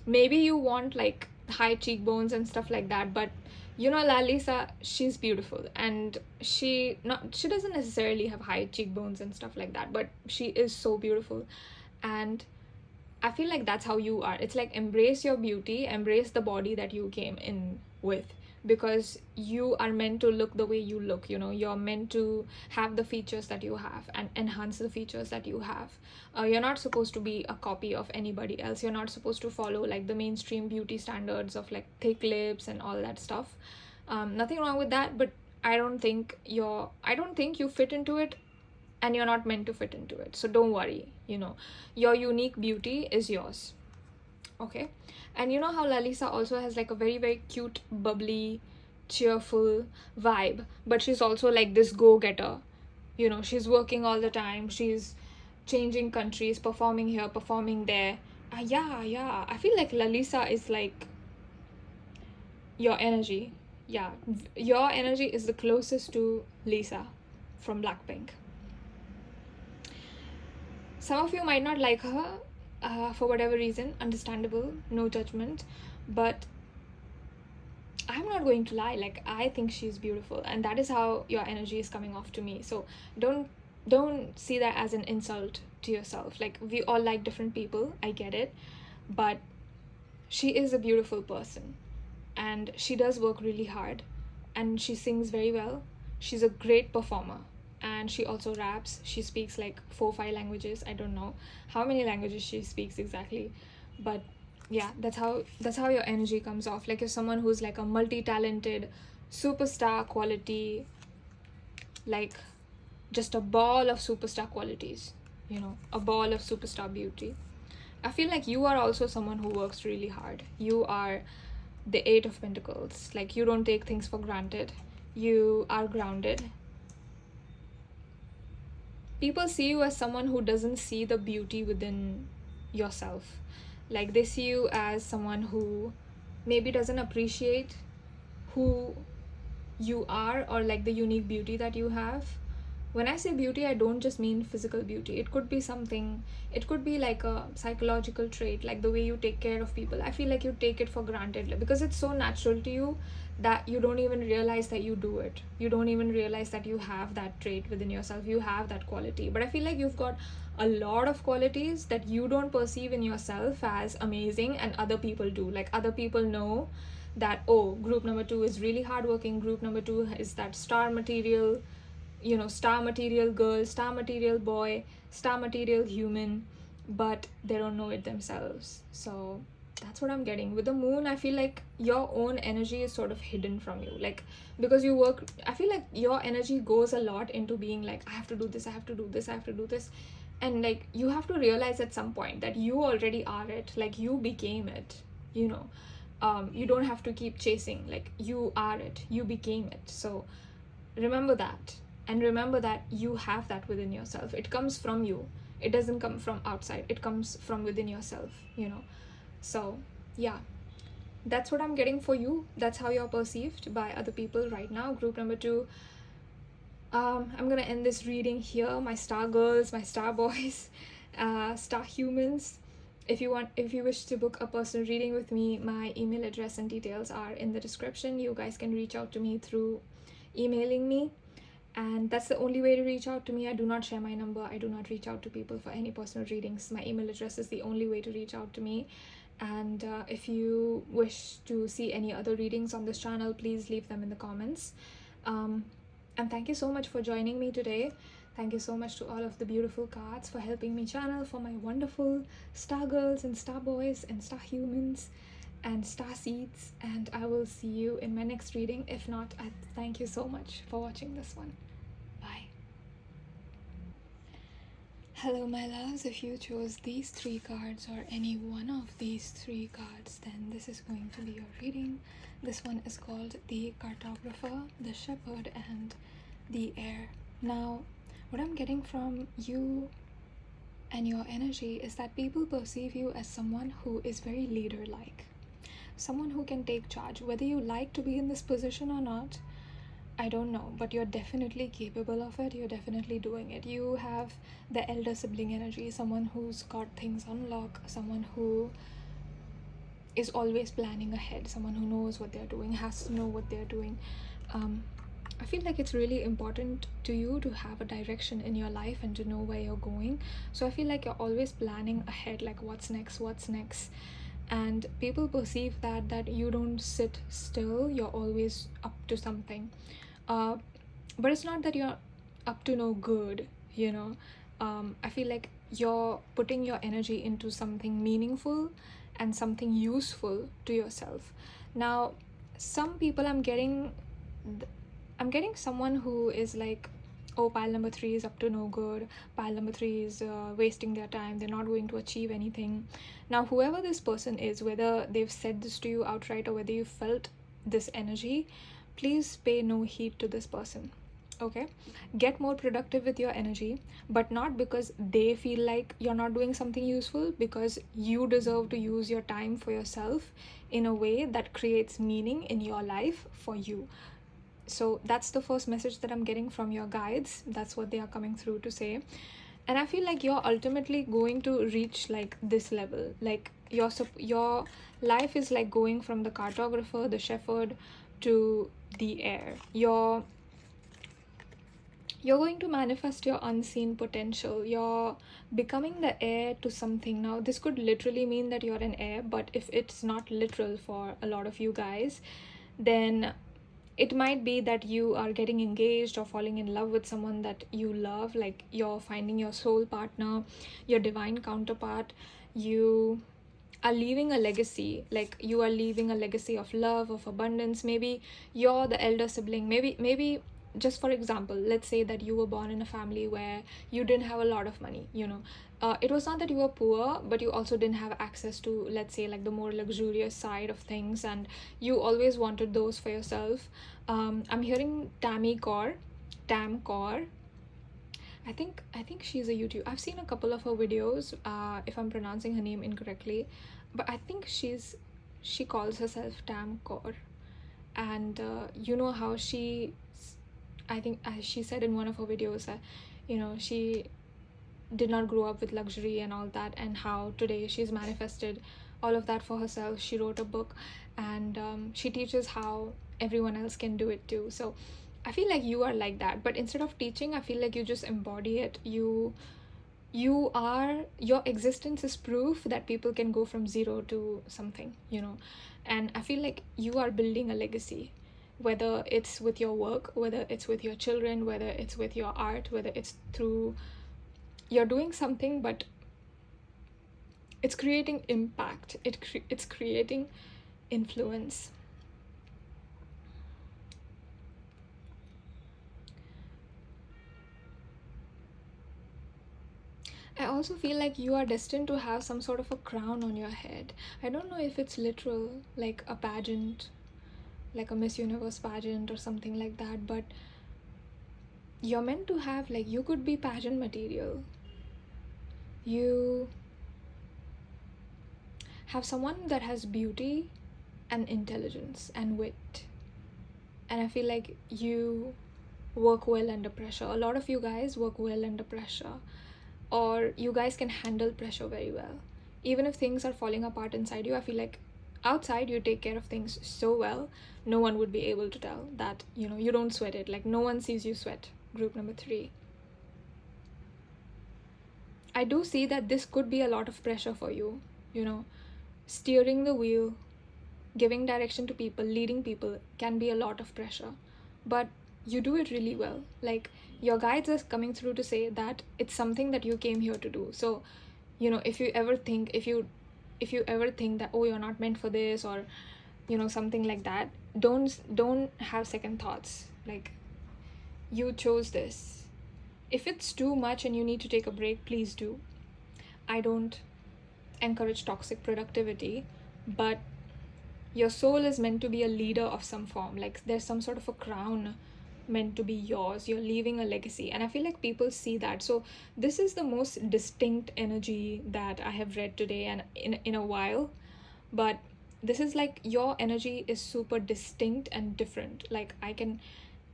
Maybe you want like high cheekbones and stuff like that, but you know, Lalisa, she's beautiful, and she doesn't necessarily have high cheekbones and stuff like that, but she is so beautiful. And I feel like that's how you are. It's like, embrace your beauty, embrace the body that you came in with, because you are meant to look the way you look. You know, you're meant to have the features that you have and enhance the features that you have. You're not supposed to be a copy of anybody else. You're not supposed to follow like the mainstream beauty standards of like thick lips and all that stuff. Nothing wrong with that, but I don't think you fit into it, and you're not meant to fit into it. So don't worry, you know, your unique beauty is yours. Okay. And you know how Lalisa also has like a very, very cute, bubbly, cheerful vibe, but she's also like this go-getter. You know, she's working all the time, she's changing countries, performing here, performing there. Yeah, I feel like Lalisa is like your energy. Yeah, your energy is the closest to Lisa from Blackpink. Some of you might not like her for whatever reason, understandable, no judgment, but I'm not going to lie, like, I think she's beautiful, and that is how your energy is coming off to me. So don't see that as an insult to yourself. Like, we all like different people, I get it, but she is a beautiful person, and she does work really hard, and she sings very well. She's a great performer, and she also raps. She speaks like 4-5 languages. I don't know how many languages she speaks exactly, but yeah, that's how your energy comes off. Like, you're someone who's like a multi-talented superstar quality, like just a ball of superstar qualities, you know, a ball of superstar beauty. I feel like you are also someone who works really hard. You are the 8 of Pentacles. Like, you don't take things for granted. You are grounded. People see you as someone who doesn't see the beauty within yourself. Like, they see you as someone who maybe doesn't appreciate who you are, or like the unique beauty that you have. When I say beauty, I don't just mean physical beauty. It could be something, it could be like a psychological trait, like the way you take care of people. I feel like you take it for granted because it's so natural to you that you don't even realize that you do it. You don't even realize that you have that trait within yourself. You have that quality. But I feel like you've got a lot of qualities that you don't perceive in yourself as amazing, and other people do. Like, other people know that, oh, group number 2 is really hardworking. Group number 2 is that star material, you know, star material girl, star material boy, star material human, but they don't know it themselves. So that's what I'm getting. With the moon, I feel like your own energy is sort of hidden from you. Like, because you work, I feel like your energy goes a lot into being like, I have to do this, I have to do this, I have to do this. And like, you have to realize at some point that you already are it. Like, you became it, you know. You don't have to keep chasing. Like, you are it, you became it. So remember that. And remember that you have that within yourself. It comes from you. It doesn't come from outside. It comes from within yourself, you know. So yeah, that's what I'm getting for you. That's how you're perceived by other people right now. Group number 2. I'm gonna end this reading here. My star girls, my star boys, star humans. If you wish to book a personal reading with me, my email address and details are in the description. You guys can reach out to me through emailing me, and that's the only way to reach out to me. I do not share my number. I do not reach out to people for any personal readings. My email address is the only way to reach out to me. And if you wish to see any other readings on this channel, please leave them in the comments. And thank you so much for joining me today. Thank you so much to all of the beautiful cards for helping me channel for my wonderful star girls and star boys and star humans and star seeds. And I will see you in my next reading. If not, I thank you so much for watching this one. Bye. Hello my loves. If you chose these 3 cards or any one of these 3 cards, then this is going to be your reading. This one is called the cartographer, the shepherd, and the heir. Now, what I'm getting from you and your energy is that people perceive you as someone who is very leader-like, someone who can take charge. Whether you like to be in this position or not, I don't know, but you're definitely capable of it. You're definitely doing it. You have the elder sibling energy, someone who's got things on lock, someone who is always planning ahead, someone who knows what they're doing, has to know what they're doing. I feel like it's really important to you to have a direction in your life and to know where you're going. So I feel like you're always planning ahead, like what's next. And people perceive that you don't sit still, you're always up to something. But it's not that you're up to no good, you know. I feel like you're putting your energy into something meaningful and something useful to yourself. Now, some people I'm getting someone who is like, oh, pile number 3 is up to no good, pile number 3 is wasting their time, they're not going to achieve anything. Now, whoever this person is, whether they've said this to you outright or whether you felt this energy, please pay no heed to this person. Okay, get more productive with your energy, but not because they feel like you're not doing something useful, because you deserve to use your time for yourself in a way that creates meaning in your life for you. So that's the first message that I'm getting from your guides. That's what they are coming through to say. And I feel like you're ultimately going to reach like this level. Like your life is like going from the cartographer, the shepherd, to the heir. You're going to manifest your unseen potential. You're becoming the heir to something. Now, this could literally mean that you're an heir, but if it's not literal for a lot of you guys, then it might be that you are getting engaged or falling in love with someone that you love, like you're finding your soul partner, your divine counterpart. You are leaving a legacy, like you are leaving a legacy of love, of abundance. Maybe you're the elder sibling. Maybe just for example, let's say that you were born in a family where you didn't have a lot of money, you know. It was not that you were poor, but you also didn't have access to, let's say, like the more luxurious side of things, and you always wanted those for yourself. I'm hearing 𝑡𝑚𝑒 Kaur. I think she's a YouTuber. I've seen a couple of her videos, if I'm pronouncing her name incorrectly, but I think she calls herself 𝑡𝑚𝑒 Kaur. And you know how I think she said in one of her videos that, you know, she did not grow up with luxury and all that, and how today she's manifested all of that for herself. She wrote a book, and she teaches how everyone else can do it too. So I feel like you are like that, but instead of teaching, I feel like you just embody it. Your existence is proof that people can go from 0 to something, you know. And I feel like you are building a legacy, whether it's with your work, whether it's with your children, whether it's with your art, whether it's through, you're doing something, but it's creating impact. It's creating influence. I also feel like you are destined to have some sort of a crown on your head. I don't know if it's literal, like a pageant, like a Miss Universe pageant or something like that, but you're meant to have, like, you could be pageant material. You have someone that has beauty and intelligence and wit, and I feel like you work well under pressure. A lot of you guys work well under pressure, or you guys can handle pressure very well. Even if things are falling apart inside you, I feel like outside you take care of things so well, no one would be able to tell that, you know, you don't sweat it. Like, no one sees you sweat. Group number 3. I do see that this could be a lot of pressure for you, you know, steering the wheel, giving direction to people, leading people can be a lot of pressure, but you do it really well. Like, your guides are coming through to say that it's something that you came here to do. So, you know, if you ever think that, oh, you're not meant for this, or, you know, something like that, don't have second thoughts. Like, you chose this. If it's too much and you need to take a break, please do. I don't encourage toxic productivity, but your soul is meant to be a leader of some form. Like, there's some sort of a crown meant to be yours. You're leaving a legacy, and I feel like people see that. So this is the most distinct energy that I have read today and in a while, but this is like, your energy is super distinct and different. Like, I can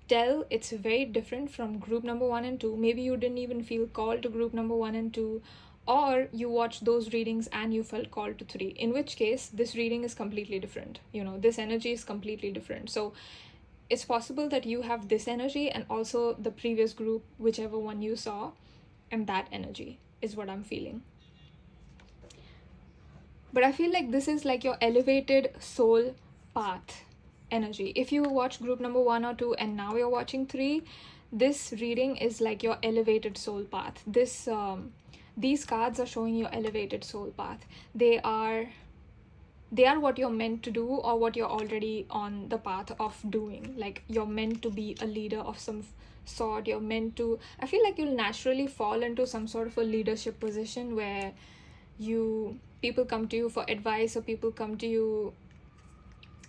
tell it's very different from group number 1 and 2. Maybe you didn't even feel called to group number 1 and 2, or you watched those readings and you felt called to 3, in which case this reading is completely different. You know, this energy is completely different. So it's possible that you have this energy and also the previous group, whichever one you saw, and that energy is what I'm feeling. But I feel like this is like your elevated soul path energy. If you watch group number 1 or 2 and now you're watching 3, this reading is like your elevated soul path. These cards are showing your elevated soul path. They are what you're meant to do, or what you're already on the path of doing. Like, you're meant to be a leader of some sort. You're meant to, I feel like you'll naturally fall into some sort of a leadership position where people come to you for advice, or people come to you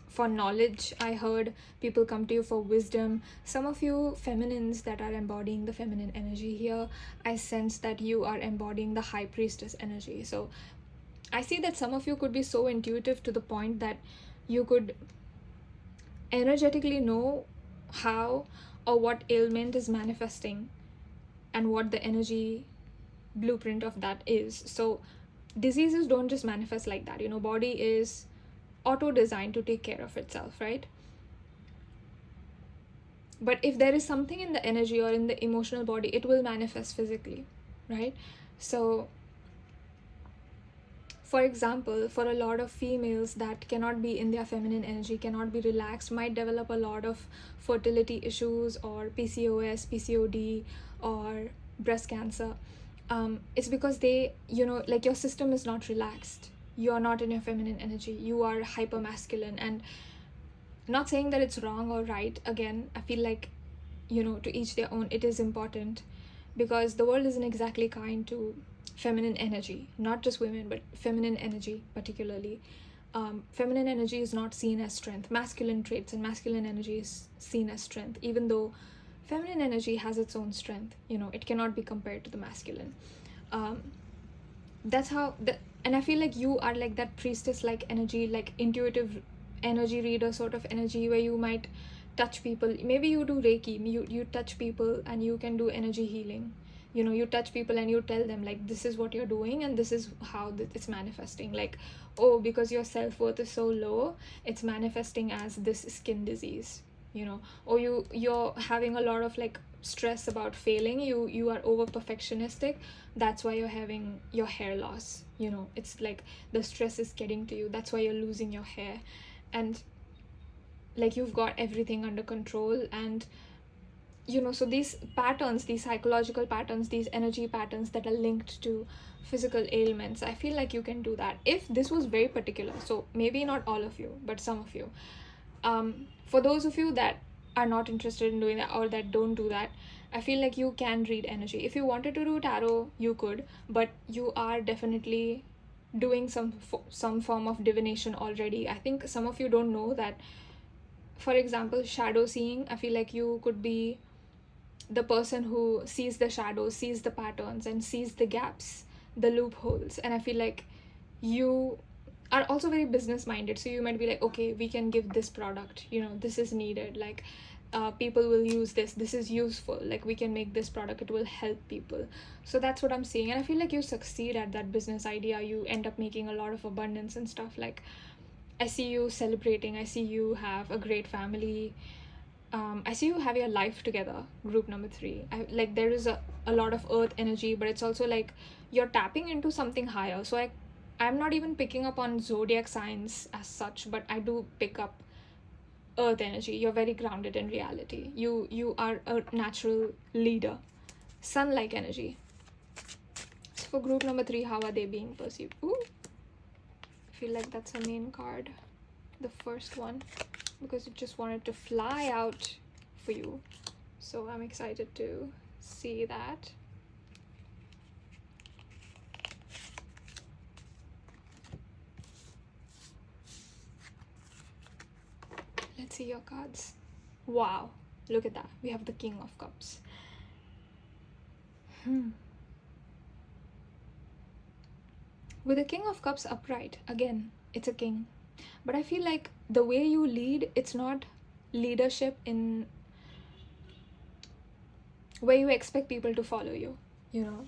for knowledge. I heard people come to you for wisdom. Some of you feminines that are embodying the feminine energy here, I sense that you are embodying the high priestess energy. So I see that some of you could be so intuitive to the point that you could energetically know how or what ailment is manifesting and what the energy blueprint of that is. So diseases don't just manifest like that. You know, body is auto-designed to take care of itself, right? But if there is something in the energy or in the emotional body, it will manifest physically, right? So for example, for a lot of females that cannot be in their feminine energy, cannot be relaxed, might develop a lot of fertility issues, or PCOS, PCOD, or breast cancer. It's because they, you know, like, your system is not relaxed. You are not in your feminine energy. You are hyper masculine. And not saying that it's wrong or right. Again, I feel like, you know, to each their own. It is important, because the world isn't exactly kind to feminine energy, not just women, but feminine energy particularly. Feminine energy is not seen as strength. Masculine traits and masculine energy is seen as strength, even though feminine energy has its own strength. You know, it cannot be compared to the masculine. That's how and I feel like you are like that priestess like energy, like intuitive energy reader sort of energy, where you might touch people. Maybe you do Reiki, you touch people and you can do energy healing. You know, you touch people and you tell them, like, this is what you're doing and this is how it's manifesting. Like, oh, because your self-worth is so low, it's manifesting as this skin disease, you know. Or you're having a lot of like stress about failing. You are over perfectionistic, that's why you're having your hair loss. You know, it's like the stress is getting to you, that's why you're losing your hair. And like, you've got everything under control. And you know, so these patterns, these psychological patterns, these energy patterns that are linked to physical ailments, I feel like you can do that if this was very particular. So maybe not all of you, but some of you. For those of you that are not interested in doing that, or that don't do that, I feel like you can read energy. If you wanted to do tarot, you could, but you are definitely doing some form of divination already. I think some of you don't know that. For example, shadow seeing, I feel like you could be the person who sees the shadows, sees the patterns, and sees the gaps, the loopholes. And I feel like you are also very business minded, so you might be like, okay, we can give this product, this is needed, like people will use this is useful, like we can make this product, it will help people. So that's what I'm seeing, and I feel like you succeed at that business idea. You end up making a lot of abundance and stuff. Like I see you celebrating, I see you have a great family, I see you have your life together. Group number 3, like there is a lot of earth energy, but it's also like you're tapping into something higher. So I'm not even picking up on zodiac signs as such, but I do pick up earth energy. You're very grounded in reality. You are a natural leader, sun-like energy. So for group number 3, how are they being perceived? Ooh, I feel like that's a main card, the first one, because it just wanted to fly out for you. So I'm excited to see that. Let's see your cards. Wow, look at that. We have the King of Cups. With the King of Cups upright, again, it's a king. But I feel like the way you lead, it's not leadership in where you expect people to follow you.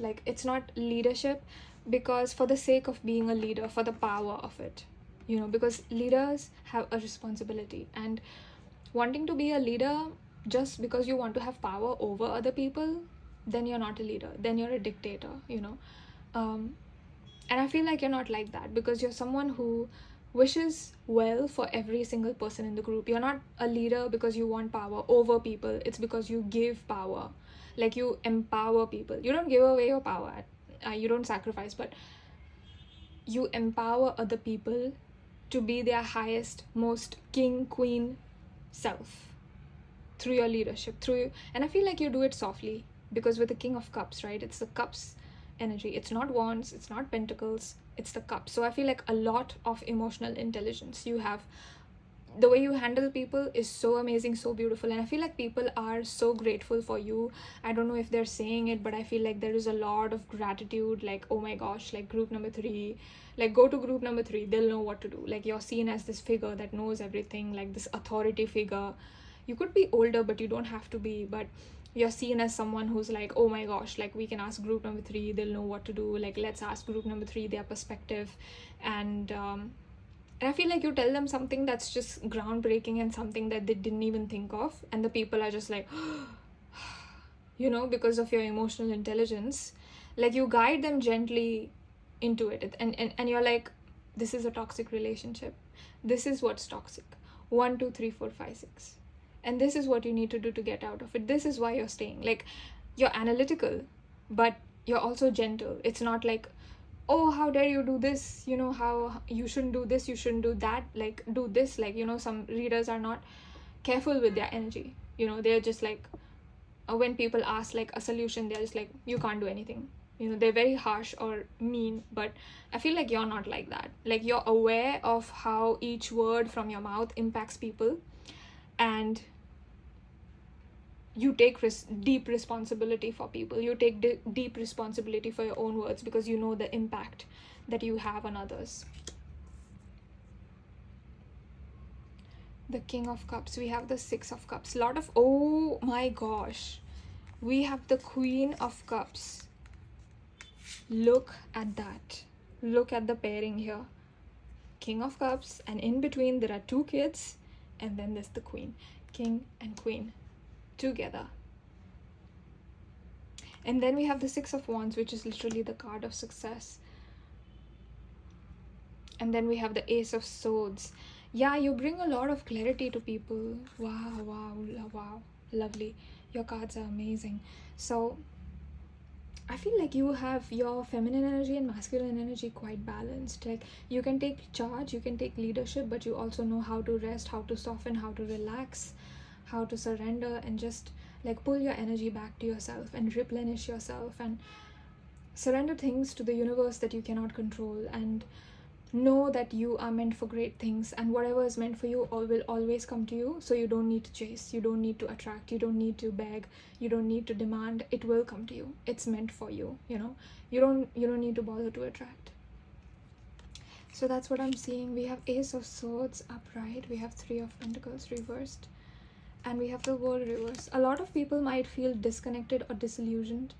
Like it's not leadership because for the sake of being a leader, for the power of it. Because leaders have a responsibility, and wanting to be a leader just because you want to have power over other people, then you're not a leader, then you're a dictator. And I feel like you're not like that, because you're someone who wishes well for every single person in the group. You're not a leader because you want power over people. It's because you give power, like you empower people. You don't give away your power, you don't sacrifice, but you empower other people to be their highest, most king, queen self through your leadership, and I feel like you do it softly, because with the King of Cups, right, it's the cups energy. It's not wands, it's not pentacles, it's the cups. So I feel like a lot of emotional intelligence you have. The way you handle people is so amazing, so beautiful, and I feel like people are so grateful for you. I don't know if they're saying it, but I feel like there is a lot of gratitude. Like, oh my gosh, like group number 3, like go to group number 3, they'll know what to do. Like you're seen as this figure that knows everything, like this authority figure. You could be older, but you don't have to be, but you're seen as someone who's like, oh my gosh, like we can ask group number 3, they'll know what to do. Like let's ask group number 3 their perspective. And I feel like you tell them something that's just groundbreaking and something that they didn't even think of, and the people are just like because of your emotional intelligence, like you guide them gently into it, and you're like, this is a toxic relationship, this is what's toxic, 1 2 3 4 5 6, and this is what you need to do to get out of it. This is why you're staying. Like you're analytical, but you're also gentle. It's not like, oh, how dare you do this, how you shouldn't do this, you shouldn't do that, like do this. Like some readers are not careful with their energy. They're just like, when people ask like a solution, they're just like, you can't do anything. They're very harsh or mean. But I feel like you're not like that. Like you're aware of how each word from your mouth impacts people, and you take deep responsibility for people. You take deep responsibility for your own words, because you know the impact that you have on others. The King of Cups, we have the 6 of Cups, oh my gosh, we have the Queen of Cups. Look at that. Look at the pairing here. King of Cups, and in between there are 2 kids, and then there's the Queen. King and Queen together. And then we have the 6 of Wands, which is literally the card of success. And then we have the Ace of Swords. Yeah, you bring a lot of clarity to people. Wow, lovely. Your cards are amazing. So I feel like you have your feminine energy and masculine energy quite balanced. Like you can take charge, you can take leadership, but you also know how to rest, how to soften, how to relax, how to surrender, and just like pull your energy back to yourself and replenish yourself and surrender things to the universe that you cannot control. And know that you are meant for great things, and whatever is meant for you will always come to you. So you don't need to chase, you don't need to attract, you don't need to beg, you don't need to demand. It will come to you. It's meant for you, you know. You don't need to bother to attract. So that's what I'm seeing. We have Ace of Swords upright, we have Three of Pentacles reversed, and we have the World reversed. A lot of people might feel disconnected or disillusioned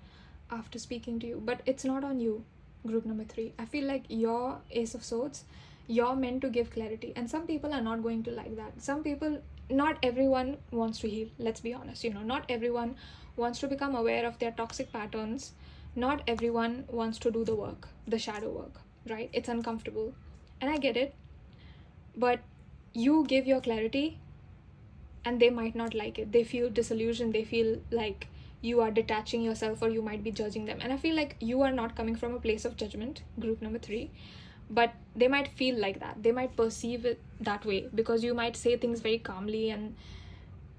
after speaking to you, but it's not on you, group number 3. I feel like your Ace of Swords, you're meant to give clarity, and some people are not going to like that. Some people, not everyone wants to heal, let's be honest, you know. Not everyone wants to become aware of their toxic patterns. Not everyone wants to do the work, the shadow work, right? It's uncomfortable, and I get it, but you give your clarity and they might not like it. They feel disillusioned, they feel like you are detaching yourself, or you might be judging them. And I feel like you are not coming from a place of judgment, group number 3, but they might feel like that. They might perceive it that way because you might say things very calmly. And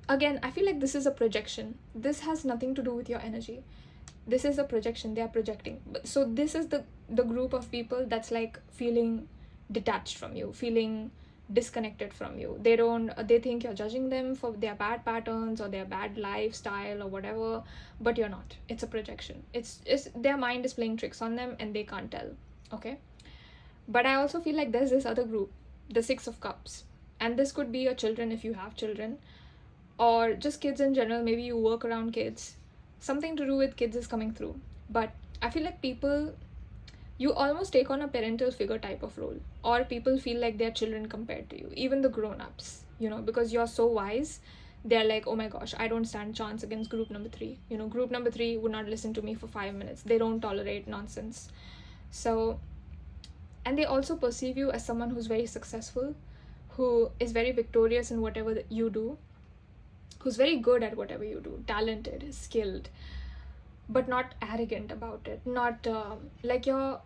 again, I feel like this is a projection. This has nothing to do with your energy. This is a projection. They are projecting. So this is the group of people that's like feeling detached from you, feeling disconnected from you. They think you're judging them for their bad patterns or their bad lifestyle or whatever, but you're not. It's a projection. It's their mind is playing tricks on them and they can't tell. Okay, but I also feel like there's this other group, the Six of Cups, and this could be your children if you have children, or just kids in general. Maybe you work around kids, something to do with kids is coming through. But I feel like people, you almost take on a parental figure type of role, or people feel like they're children compared to you, even the grown-ups, you know, because you're so wise. They're like, oh my gosh, I don't stand a chance against group number 3. You know, group number 3 would not listen to me for 5 minutes. They don't tolerate nonsense. So, and they also perceive you as someone who's very successful, who is very victorious in whatever that you do, who's very good at whatever you do, talented, skilled, but not arrogant about it. Not like you're,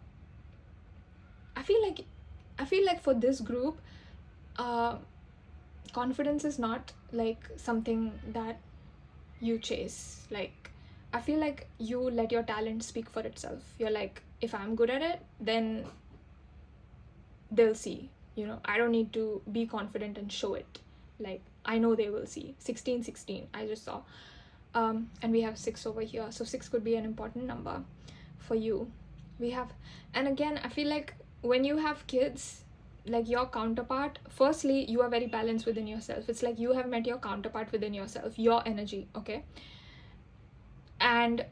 I feel like for this group, confidence is not like something that you chase. Like, I feel like you let your talent speak for itself. You're like, if I'm good at it, then they'll see, you know. I don't need to be confident and show it. Like, I know they will see. 16 I just saw. And we have 6 over here, so 6 could be an important number for you. We have, and again, I feel like when you have kids, like your counterpart, firstly, you are very balanced within yourself. It's like you have met your counterpart within yourself, your energy, okay? And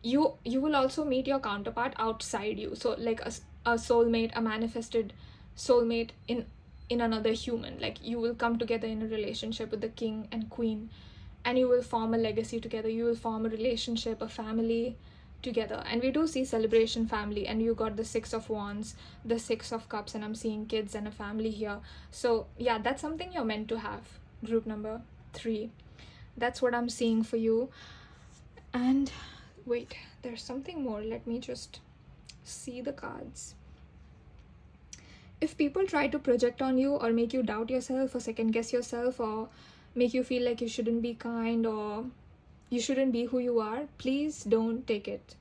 you will also meet your counterpart outside you. So like a soulmate, a manifested soulmate in another human. Like, you will come together in a relationship with the king and queen, and you will form a legacy together. You will form a relationship, a family together. And we do see celebration, family, and you got the 6 of Wands, the 6 of Cups, and I'm seeing kids and a family here. So yeah, that's something you're meant to have, group number 3. That's what I'm seeing for you. And wait, there's something more. Let me just see the cards. If people try to project on you or make you doubt yourself or second guess yourself or make you feel like you shouldn't be kind or you shouldn't be who you are, please don't take it.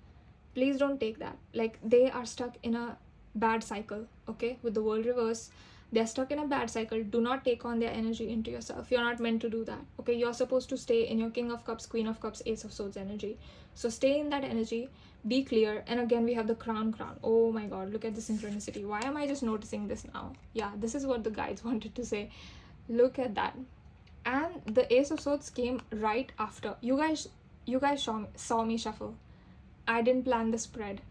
Please don't take that. Like, they are stuck in a bad cycle, okay? With the World reverse, they're stuck in a bad cycle. Do not take on their energy into yourself. You're not meant to do that, okay? You're supposed to stay in your King of Cups, Queen of Cups, Ace of Swords energy. So stay in that energy, be clear. And again, we have the crown. Oh my god, look at the synchronicity. Why am I just noticing this now? Yeah, this is what the guides wanted to say. Look at that. And the Ace of Swords came right after. You guys saw me shuffle. I didn't plan the spread.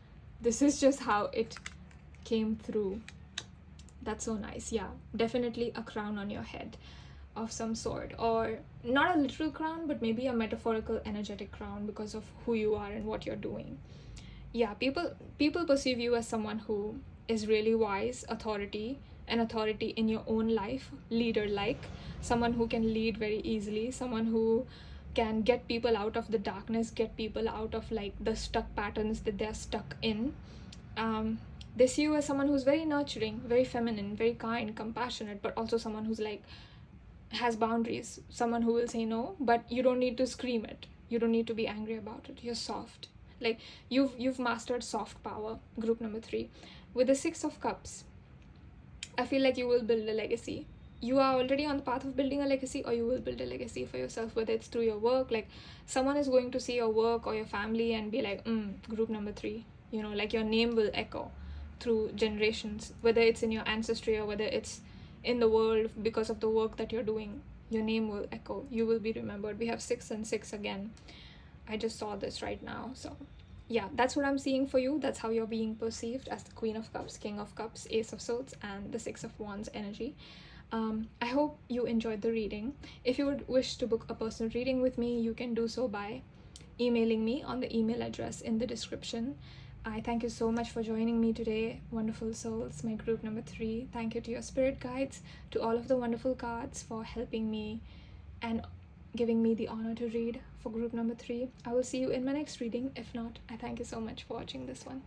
This is just how it came through. That's so nice. Yeah, definitely a crown on your head of some sort, or not a literal crown, but maybe a metaphorical energetic crown because of who you are and what you're doing. Yeah, people perceive you as someone who is really wise, an authority in your own life, leader-like, someone who can lead very easily, someone who can get people out of the darkness, get people out of like the stuck patterns that they're stuck in. They see you as someone who's very nurturing, very feminine, very kind, compassionate, but also someone who's like has boundaries, someone who will say no, but you don't need to scream it. You don't need to be angry about it. You're soft. Like, you've mastered soft power, group number 3. With the 6 of Cups, I feel like you will build a legacy. You are already on the path of building a legacy, or you will build a legacy for yourself, whether it's through your work. Like, someone is going to see your work or your family and be like, group number 3, you know, like your name will echo through generations, whether it's in your ancestry or whether it's in the world because of the work that you're doing. Your name will echo, you will be remembered. We have 6 and 6 again. I just saw this right now. So yeah, that's what I'm seeing for you. That's how you're being perceived, as the Queen of Cups, King of Cups, Ace of Swords, and the 6 of Wands energy. I hope you enjoyed the reading. If you would wish to book a personal reading with me, you can do so by emailing me on the email address in the description. I thank you so much for joining me today, wonderful souls, my group number 3. Thank you to your spirit guides, to all of the wonderful cards for helping me and giving me the honor to read for group number 3. I will see you in my next reading. If not, I thank you so much for watching this one.